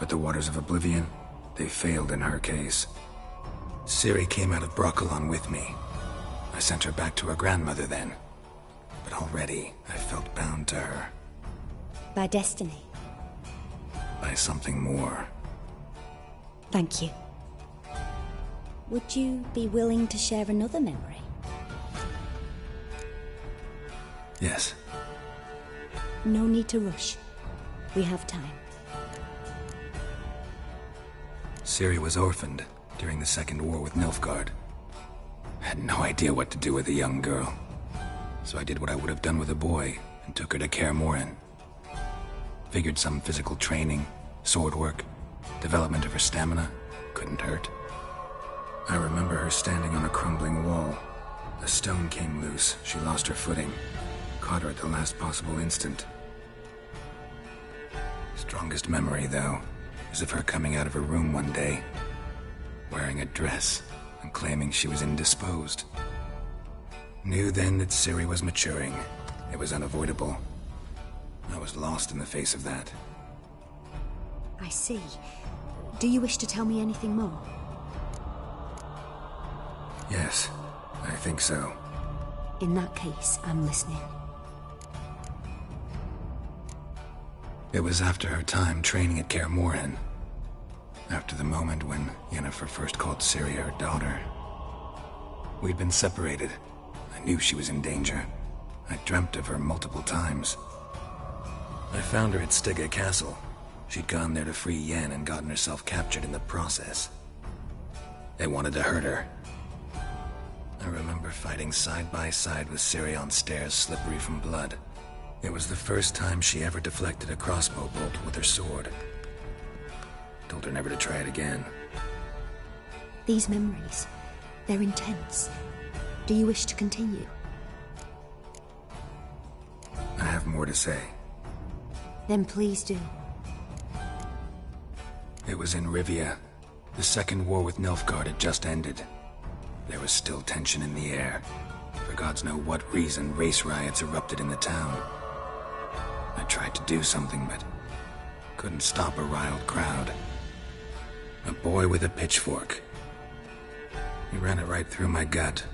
But the Waters of Oblivion, they failed in her case. Ciri came out of Broccolon with me. I sent her back to her grandmother then. But already, I felt bound to her. By destiny. By something more. Thank you. Would you be willing to share another memory? Yes. No need to rush. We have time. Ciri was orphaned during the Second War with Nilfgaard. Had no idea what to do with a young girl. So I did what I would have done with a boy and took her to Kaer Morhen. Figured some physical training, sword work, development of her stamina couldn't hurt. I remember her standing on a crumbling wall. A stone came loose, she lost her footing. Caught her at the last possible instant. Strongest memory, though, is of her coming out of her room one day, wearing a dress and claiming she was indisposed. Knew then that Ciri was maturing. It was unavoidable. I was lost in the face of that. I see. Do you wish to tell me anything more? Yes, I think so. In that case, I'm listening. It was after her time training at Kaer Morhen. After the moment when Yennefer first called Ciri her daughter. We'd been separated. I knew she was in danger. I dreamt of her multiple times. I found her at Stygga Castle. She'd gone there to free Yen and gotten herself captured in the process. They wanted to hurt her. I remember fighting side by side with Ciri on stairs slippery from blood. It was the first time she ever deflected a crossbow bolt with her sword. Told her never to try it again. These memories, they're intense. Do you wish to continue? I have more to say. Then please do. It was in Rivia. The second war with Nilfgaard had just ended. There was still tension in the air. For gods know what reason, race riots erupted in the town. I tried to do something, but couldn't stop a riled crowd. A boy with a pitchfork. He ran it right through my gut.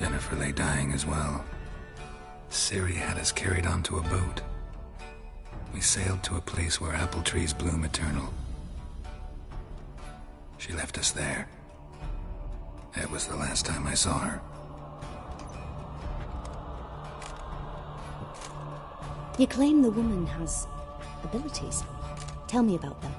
Yennefer lay dying as well. Ciri had us carried onto a boat. We sailed to a place where apple trees bloom eternal. She left us there. That was the last time I saw her. You claim the woman has abilities. Tell me about them.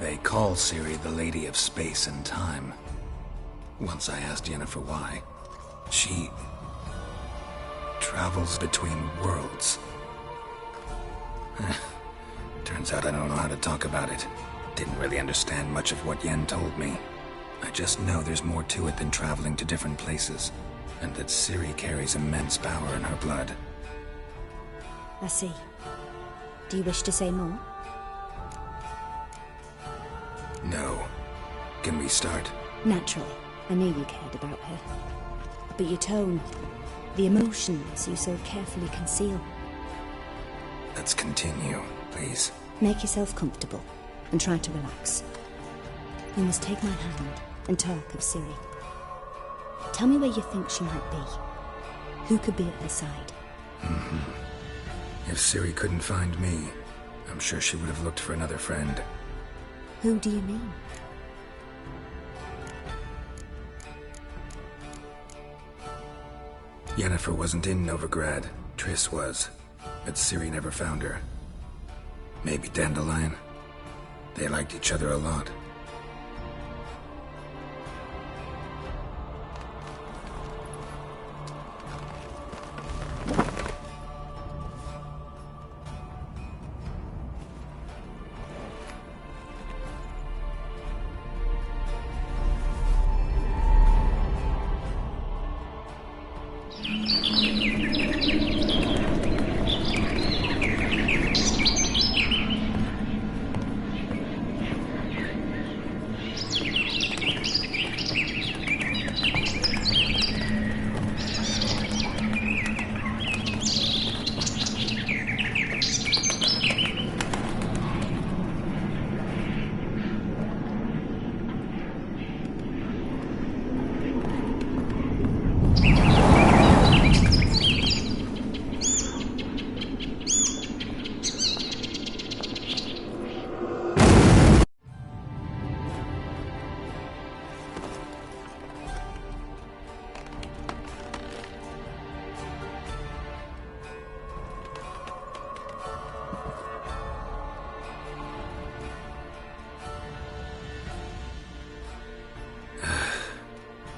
They call Ciri the Lady of Space and Time. Once I asked Yennefer why. She travels between worlds. Turns out I don't know how to talk about it. Didn't really understand much of what Yen told me. I just know there's more to it than traveling to different places, and that Ciri carries immense power in her blood. I see. Do you wish to say more? No. Can we start? Naturally. I knew you cared about her. But your tone, the emotions you so carefully conceal. Let's continue, please. Make yourself comfortable and try to relax. You must take my hand and talk of Ciri. Tell me where you think she might be. Who could be at her side? If Ciri couldn't find me, I'm sure she would have looked for another friend. Who do you mean? Yennefer wasn't in Novigrad. Triss was. But Ciri never found her. Maybe Dandelion? They liked each other a lot.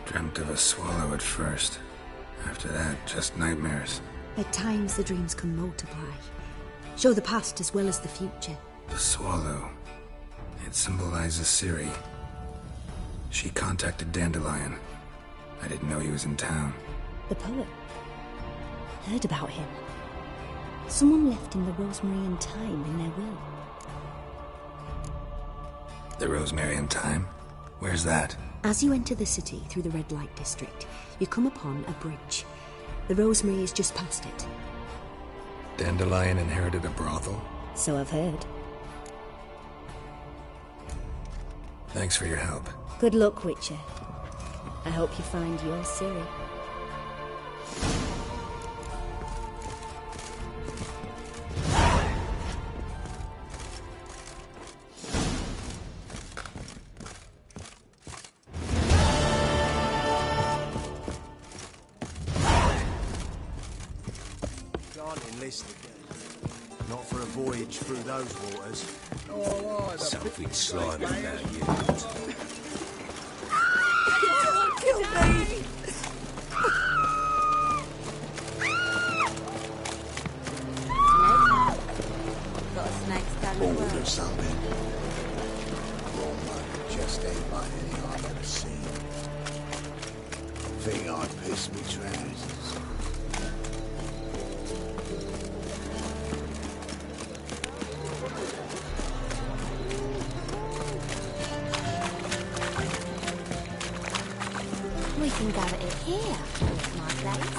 Dreamt of a swallow at first. After that, just nightmares. At times the dreams can multiply. Show the past as well as the future. The swallow. It symbolizes Ciri. She contacted Dandelion. I didn't know he was in town. The poet. Heard about him. Someone left him the Rosemary and Thyme in their will. The Rosemary and Thyme? Where's that? As you enter the city through the red light district, you come upon a bridge. The Rosemary is just past it. Dandelion inherited a brothel? So I've heard. Thanks for your help. Good luck, Witcher. I hope you find your Ciri. Can't enlist again. Not for a voyage through those waters. Something slimy about you. Kill me! Got a snake stand as Bored well. or something. Your mother just ain't like any I've ever seen. Think I piss me trousers. We can gather it here. It's my place.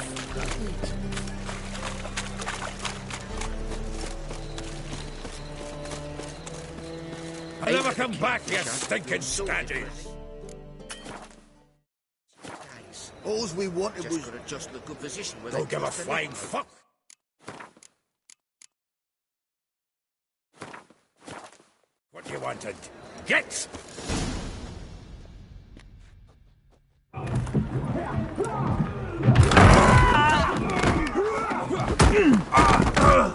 I'll never come back, you stinking scaddies! All we wanted was... Got just in a good position where Don't give a flying fuck! What you wanted? Get!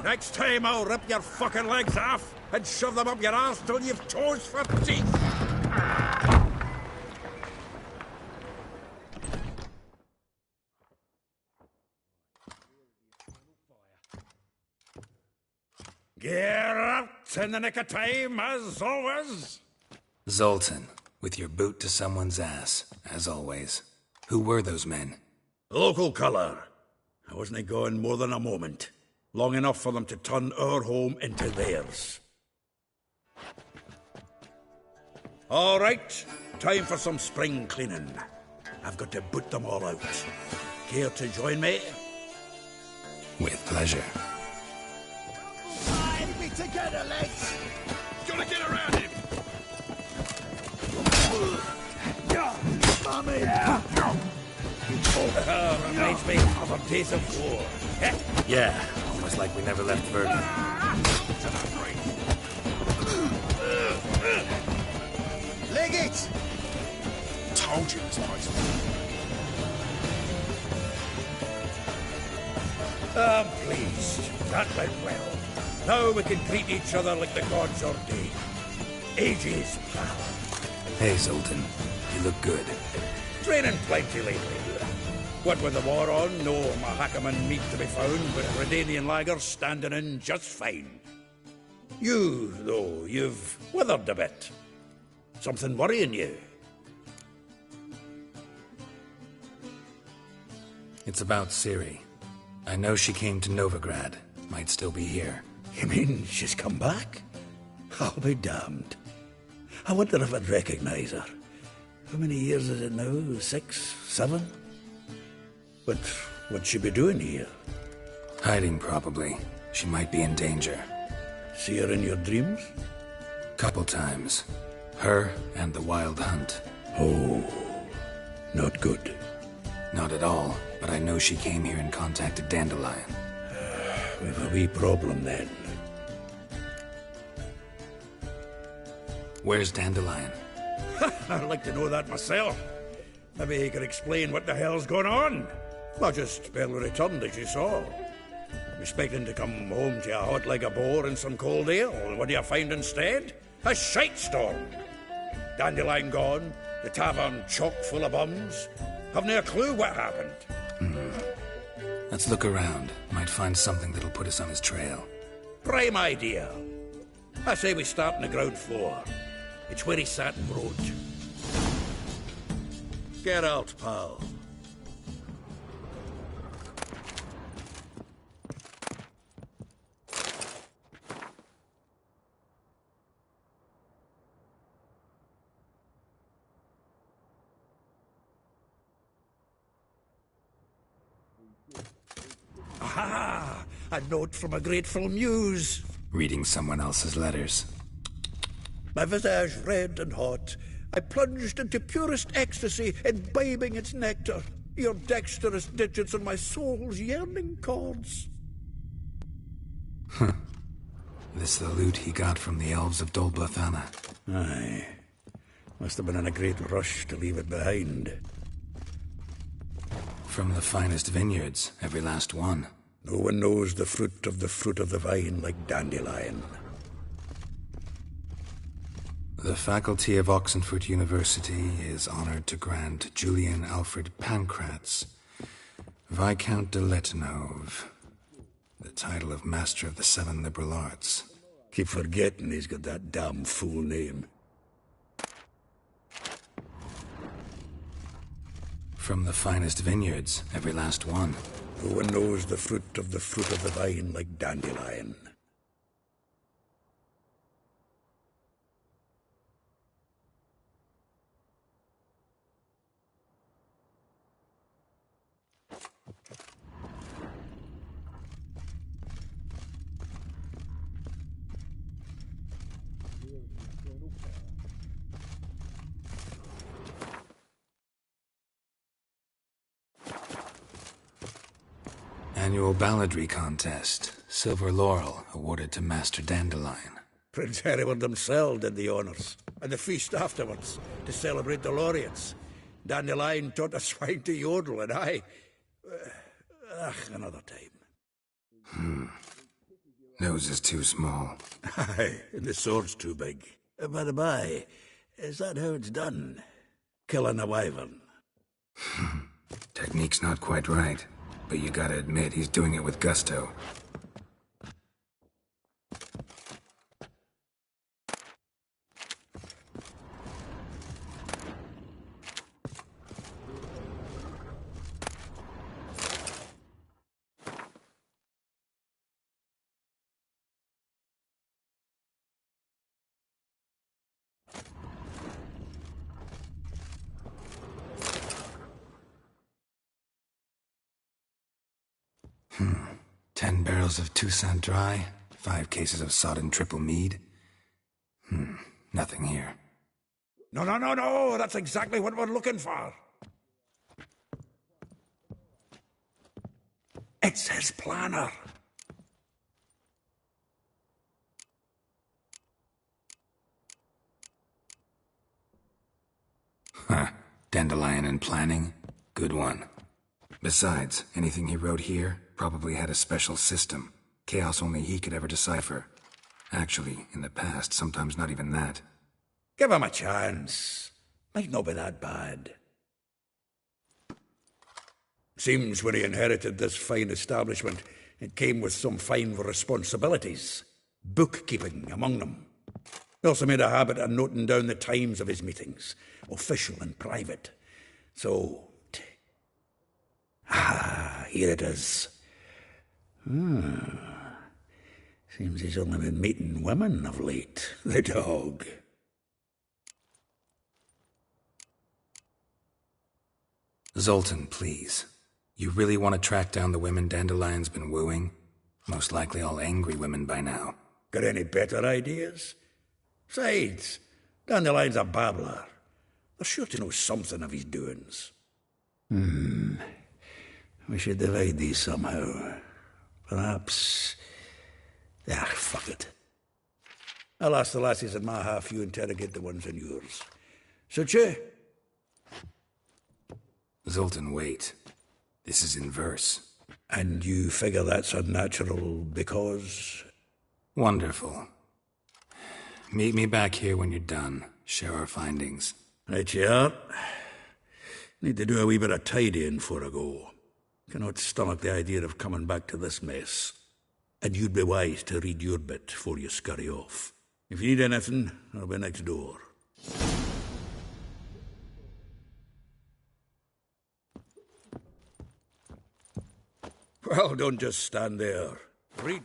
Next time I'll rip your fucking legs off and shove them up your arse till you've toes for teeth! Gear up in the nick of time, as always! Zoltan, with your boot to someone's ass, as always. Who were those men? Local colour. I wasn't gone more than a moment. Long enough for them to turn our home into theirs. All right, time for some spring cleaning. I've got to boot them all out. Care to join me? With pleasure. Keep me together, lads! Gotta get around him! Mummy! Reminds me of a piece of war. Yeah, almost like we never left Verdun. Leg it! Told you this place was... I'm pleased. That went well. Now we can treat each other like the gods ordained. Ages, pal. Hey, Zoltan. You look good. Training plenty lately. What with the war on, no Mahakaman meat to be found, but Redanian lagers standing in just fine. You, though, you've withered a bit. Something worrying you? It's about Ciri. I know she came to Novigrad. Might still be here. You mean she's come back? I'll be damned. I wonder if I'd recognize her. How many years is it now? 6, 7? But what'd she be doing here? Hiding, probably. She might be in danger. See her in your dreams? Couple times. Her and the Wild Hunt. Oh, not good. Not at all, but I know she came here and contacted Dandelion. We've a wee problem then. Where's Dandelion? I'd like to know that myself. Maybe he could explain what the hell's going on. I just barely returned, as you saw. I'm expecting to come home to a hot like a boar and some cold ale. What do you find instead? A shite storm. Dandelion gone, the tavern chock full of bums. Haven't a clue what happened. Let's look around. Might find something that'll put us on his trail. Prime idea. I say we start on the ground floor. It's where he sat and wrote. Get out, pal. Aha! A note from a grateful muse. Reading someone else's letters. My visage red and hot, I plunged into purest ecstasy, imbibing its nectar. Your dexterous digits on my soul's yearning chords. This the loot he got from the elves of Dol Blathanna. Aye. Must have been in a great rush to leave it behind. From the finest vineyards, every last one. No one knows the fruit of the vine like Dandelion. The faculty of Oxenford University is honored to grant Julian Alfred Pancratz, Viscount de Letenove, the title of Master of the Seven Liberal Arts. Keep forgetting he's got that damn fool name. From the finest vineyards, every last one. No one knows the fruit of the vine like Dandelion. Annual balladry contest. Silver laurel awarded to Master Dandelion. Prince Hereward himself did the honours, and the feast afterwards, to celebrate the laureates. Dandelion taught a swine to yodel, and I... another time. Nose is too small. Aye, and the sword's too big. By the by, is that how it's done? Killing a wyvern? Technique's not quite right, but you gotta admit he's doing it with gusto. Hmm. 10 barrels of Toussaint Dry, 5 cases of sodden triple mead. Nothing here. No, that's exactly what we're looking for. It's his planner. Huh. Dandelion and planning? Good one. Besides, anything he wrote here probably had a special system. Chaos only he could ever decipher. Actually, in the past, sometimes not even that. Give him a chance. Might not be that bad. Seems when he inherited this fine establishment, it came with some fine responsibilities. Bookkeeping among them. He also made a habit of noting down the times of his meetings, official and private. So... here it is. Seems he's only been meeting women of late, the dog. Zoltan, please. You really want to track down the women Dandelion's been wooing? Most likely all angry women by now. Got any better ideas? Besides, Dandelion's a babbler. They're sure to know something of his doings. We should divide these somehow. Perhaps... fuck it. I'll ask the lassies in my half, you interrogate the ones in yours. Suit you? Zoltan, wait. This is in verse. And you figure that's unnatural because... Wonderful. Meet me back here when you're done. Share our findings. Right you are. Need to do a wee bit of tidying before I go. Cannot stomach the idea of coming back to this mess. And you'd be wise to read your bit before you scurry off. If you need anything, I'll be next door. Well, don't just stand there. Read.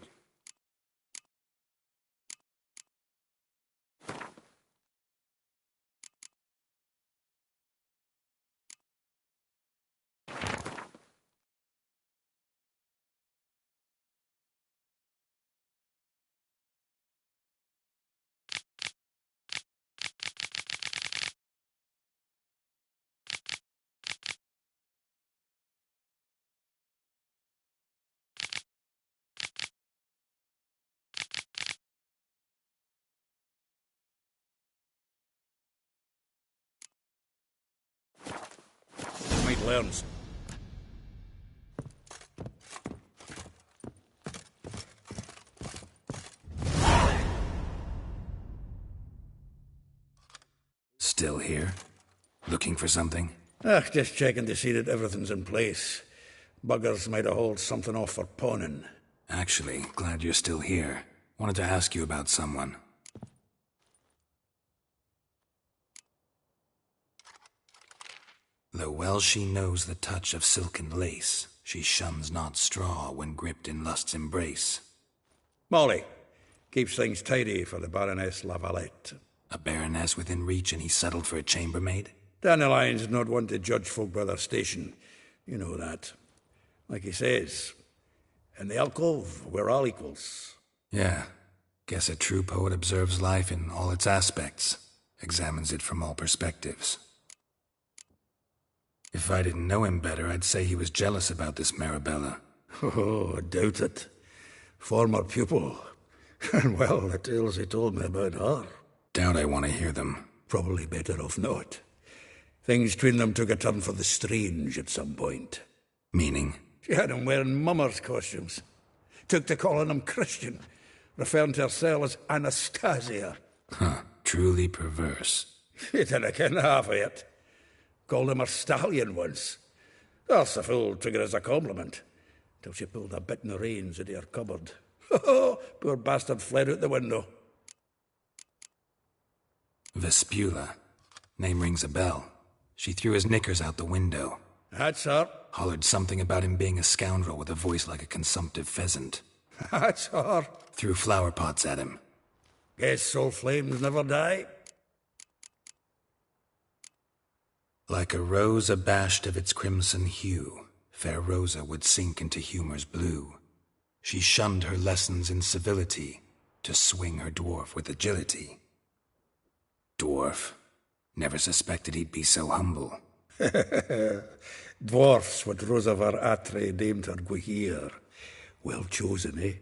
Might learn. Still here? Looking for something? Just checking to see that everything's in place. Buggers might have hauled something off for pawning. Actually, glad you're still here. Wanted to ask you about someone. Though well she knows the touch of silken lace, she shuns not straw when gripped in lust's embrace. Molly keeps things tidy for the Baroness Lavalette. A baroness within reach and he settled for a chambermaid? Dandelion's not one to judge folk by their station. You know that. Like he says, in the alcove, we're all equals. Yeah. Guess a true poet observes life in all its aspects, examines it from all perspectives. If I didn't know him better, I'd say he was jealous about this Marabella. Oh, I doubt it. Former pupil. And well, the tales he told me about her. Doubt I want to hear them. Probably better off not. Things between them took a turn for the strange at some point. Meaning? She had him wearing mummers' costumes. Took to calling him Christian, referring to herself as Anastasia. Huh, truly perverse. He didn't ken half of it. Called him her stallion once. That's the fool took it as a compliment, till she pulled a bit in the reins into her cupboard. Poor bastard fled out the window. Vespula. Name rings a bell. She threw his knickers out the window. That's her. Hollered something about him being a scoundrel with a voice like a consumptive pheasant. That's her. Threw flower pots at him. Guess soul flames never die. Like a rose abashed of its crimson hue, fair Rosa would sink into humor's blue. She shunned her lessons in civility, to swing her dwarf with agility. Dwarf. Never suspected he'd be so humble. Dwarfs, what Rosavar Atre named her Guihir. Well chosen, eh?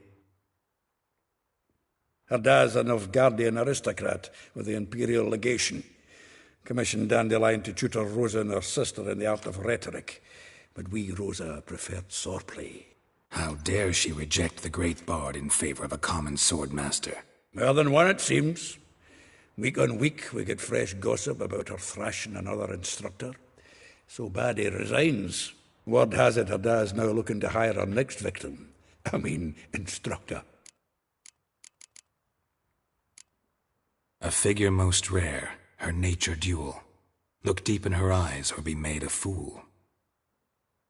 Her dad's a Novgardian aristocrat with the Imperial Legation. Commissioned Dandelion to tutor Rosa and her sister in the art of rhetoric, but we, Rosa, preferred swordplay. How dare she reject the great bard in favor of a common swordmaster? More than one, it seems. Week on week, we get fresh gossip about her thrashing another instructor. So bad he resigns. Word has it her dad's now looking to hire her next victim. I mean, instructor. A figure most rare, her nature dual. Look deep in her eyes or be made a fool.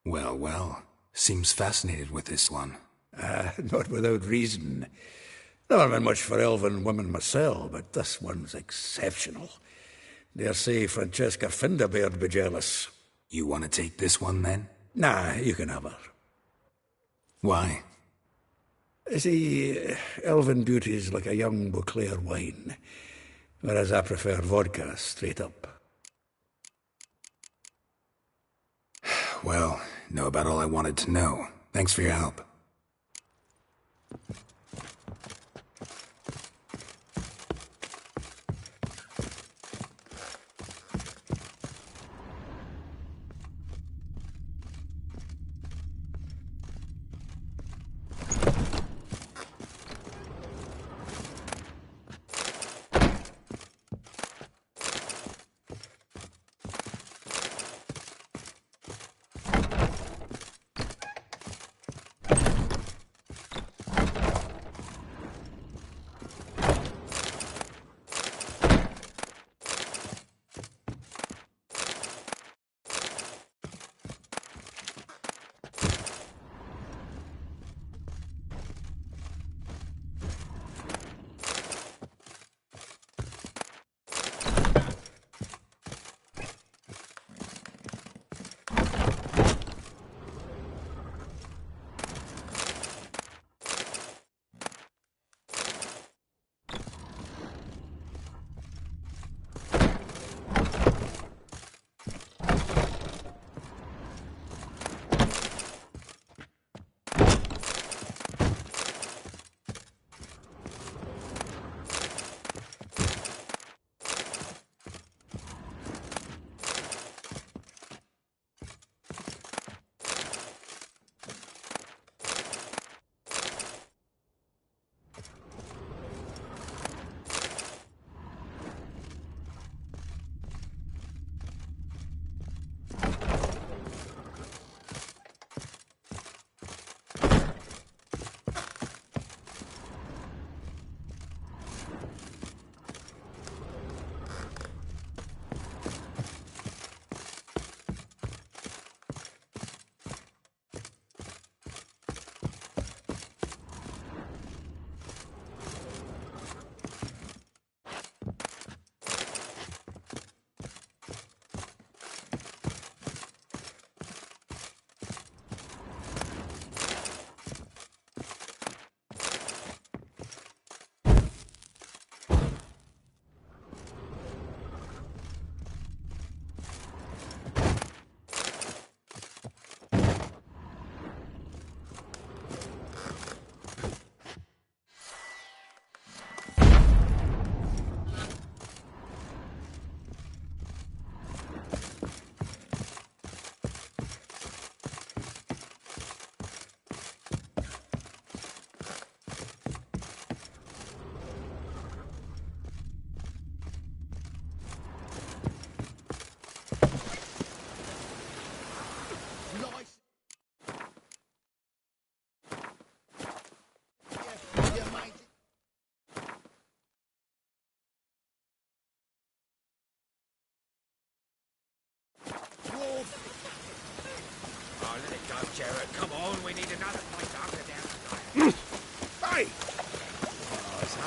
Well, well, seems fascinated with this one. Not without reason. Never been much for elven women myself, but this one's exceptional. Dare say Francesca Finderbeard be jealous. You want to take this one, then? Nah, you can have her. Why? See, elven beauty's like a young Beauclair wine, whereas I prefer vodka straight up. Well, know about all I wanted to know. Thanks for your help.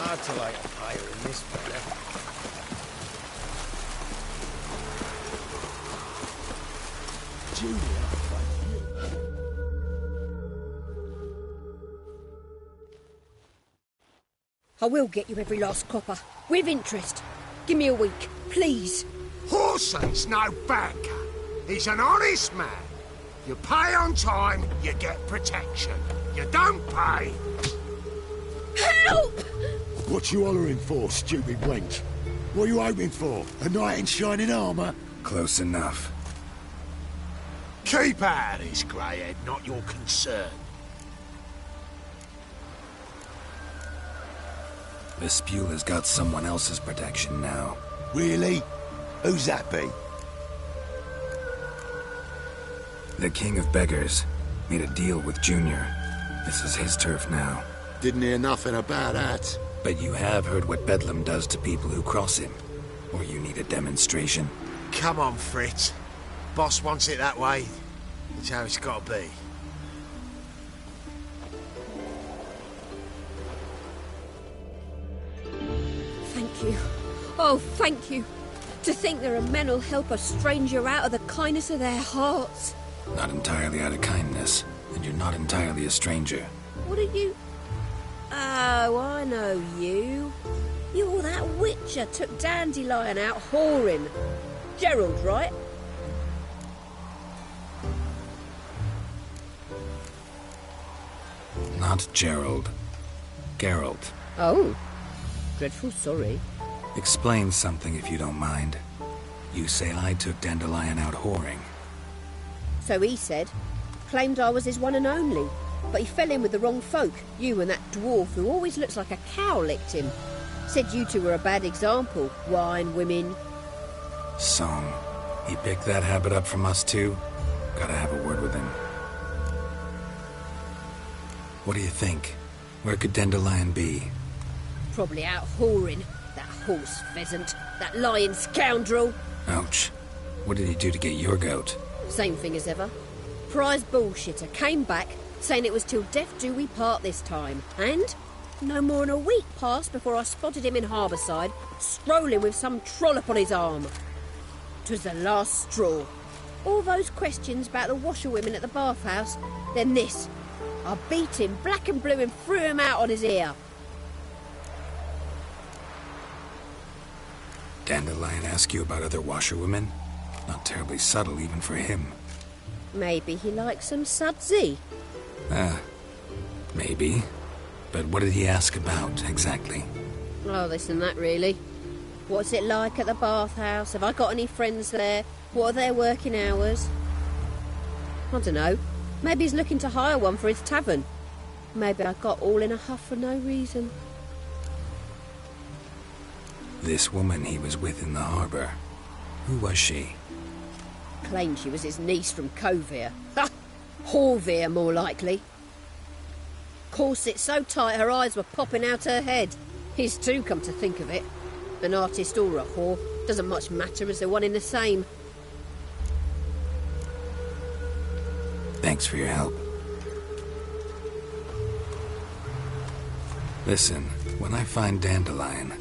Hard to light a fire in this weather. I will get you every last copper, with interest. Give me a week, please. Horsey's no banker. He's an honest man. You pay on time, you get protection. You don't pay... Help! What you hollering for, stupid wench? What are you hoping for? A knight in shining armour? Close enough. Keep out of this, greyhead, not your concern. The Spewler's got someone else's protection now. Really? Who's that be? The King of Beggars made a deal with Junior. This is his turf now. Didn't hear nothing about that. But you have heard what Bedlam does to people who cross him. Or you need a demonstration? Come on, Fritz. Boss wants it that way. That's how it's got to be. Thank you. Oh, thank you. To think there are men who'll help a stranger out of the kindness of their hearts. Not entirely out of kindness, and you're not entirely a stranger. What are you... Oh, I know you. You're that witcher took Dandelion out whoring. Gerald, right? Not Gerald. Geralt. Oh. Dreadful sorry. Explain something if you don't mind. You say I took Dandelion out whoring. So he said. Claimed I was his one and only. But he fell in with the wrong folk. You and that dwarf who always looks like a cow licked him. Said you two were a bad example. Wine, women. Song. He picked that habit up from us too? Gotta have a word with him. What do you think? Where could Dandelion be? Probably out whoring. That horse pheasant. That lying scoundrel. Ouch. What did he do to get your goat? Same thing as ever. Prize bullshitter came back, saying it was till death do we part this time. And no more than a week passed before I spotted him in Harbourside, strolling with some trollop on his arm. 'Twas the last straw. All those questions about the washerwomen at the bathhouse, then this. I beat him black and blue and threw him out on his ear. Dandelion ask you about other washerwomen? Not terribly subtle even for him. Maybe he likes some sudsy. Maybe. But what did he ask about, exactly? Oh, this and that, really. What's it like at the bathhouse? Have I got any friends there? What are their working hours? I don't know. Maybe he's looking to hire one for his tavern. Maybe I got all in a huff for no reason. This woman he was with in the harbour. Who was she? Claimed she was his niece from Kovir. Ha! Horvir, more likely. Corset so tight her eyes were popping out her head. His too, come to think of it. An artist or a whore. Doesn't much matter as they're one in the same. Thanks for your help. Listen, when I find Dandelion,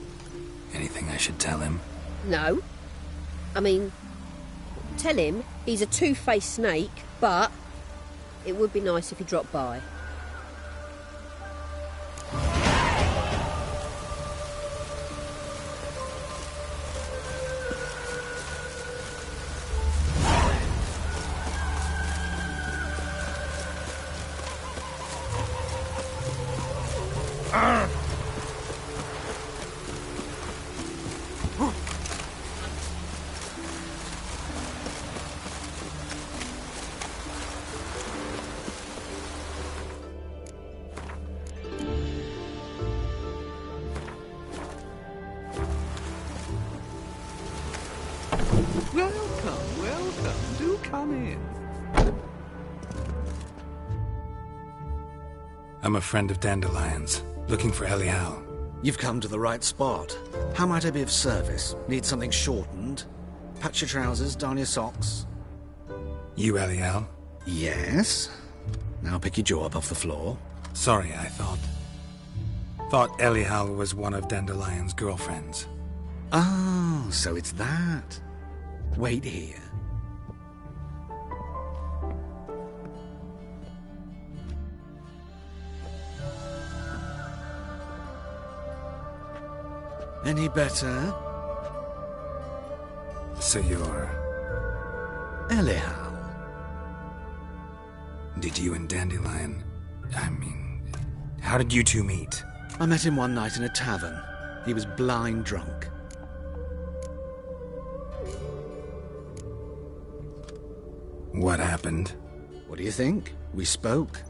anything I should tell him? No. I mean, tell him he's a two-faced snake, but it would be nice if he dropped by. Welcome. Do come in. I'm a friend of Dandelion's, looking for Elial. You've come to the right spot. How might I be of service? Need something shortened? Patch your trousers, darn your socks. You Elial? Yes. Now pick your jaw up off the floor. Sorry, I thought... Thought Elihal was one of Dandelion's girlfriends. Oh, so it's that. Wait here. Any better? So you're... Elihal. Did you and Dandelion... how did you two meet? I met him one night in a tavern. He was blind drunk. What happened? What do you think? We spoke.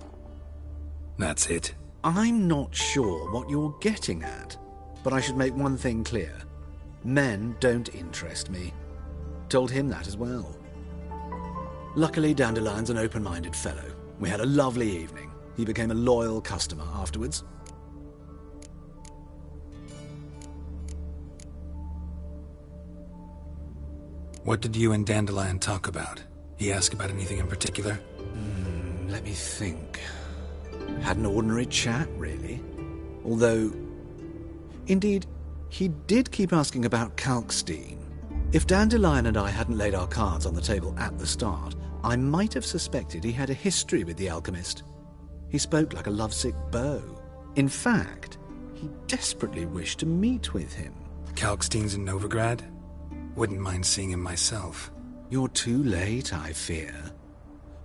That's it. I'm not sure what you're getting at, but I should make one thing clear. Men don't interest me. Told him that as well. Luckily, Dandelion's an open-minded fellow. We had a lovely evening. He became a loyal customer afterwards. What did you and Dandelion talk about? He asked about anything in particular? Let me think. Had an ordinary chat, really. Although, indeed, he did keep asking about Kalkstein. If Dandelion and I hadn't laid our cards on the table at the start, I might have suspected he had a history with the alchemist. He spoke like a lovesick beau. In fact, he desperately wished to meet with him. Kalkstein's in Novigrad? Wouldn't mind seeing him myself. You're too late, I fear.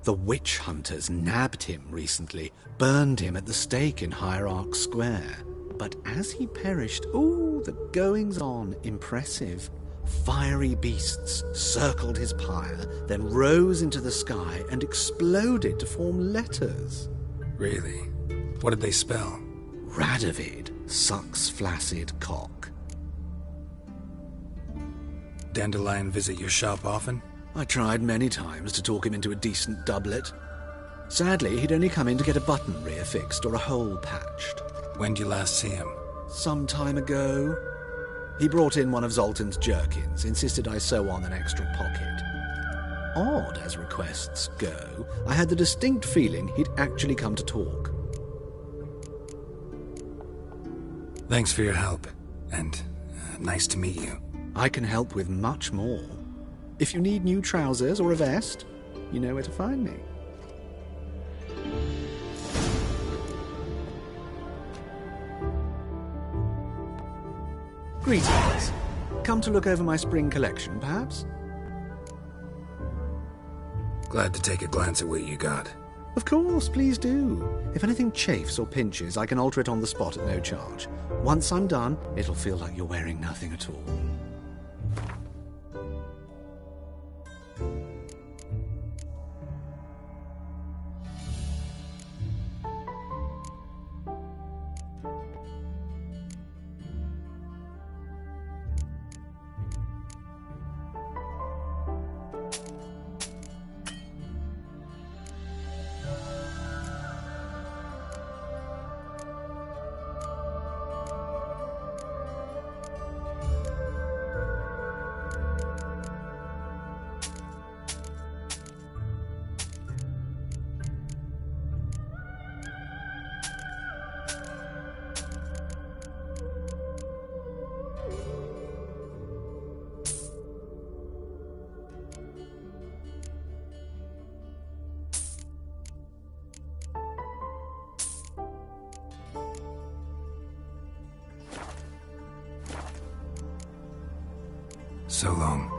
The witch hunters nabbed him recently, burned him at the stake in Hierarch Square. But as he perished, the goings-on impressive. Fiery beasts circled his pyre, then rose into the sky and exploded to form letters. Really? What did they spell? Radovid sucks flaccid cock. Dandelion visit your shop often? I tried many times to talk him into a decent doublet. Sadly, he'd only come in to get a button reaffixed or a hole patched. When did you last see him? Some time ago. He brought in one of Zoltan's jerkins, insisted I sew on an extra pocket. Odd as requests go, I had the distinct feeling he'd actually come to talk. Thanks for your help, and nice to meet you. I can help with much more. If you need new trousers or a vest, you know where to find me. Greetings. Come to look over my spring collection, perhaps? Glad to take a glance at what you got. Of course, please do. If anything chafes or pinches, I can alter it on the spot at no charge. Once I'm done, it'll feel like you're wearing nothing at all. So long.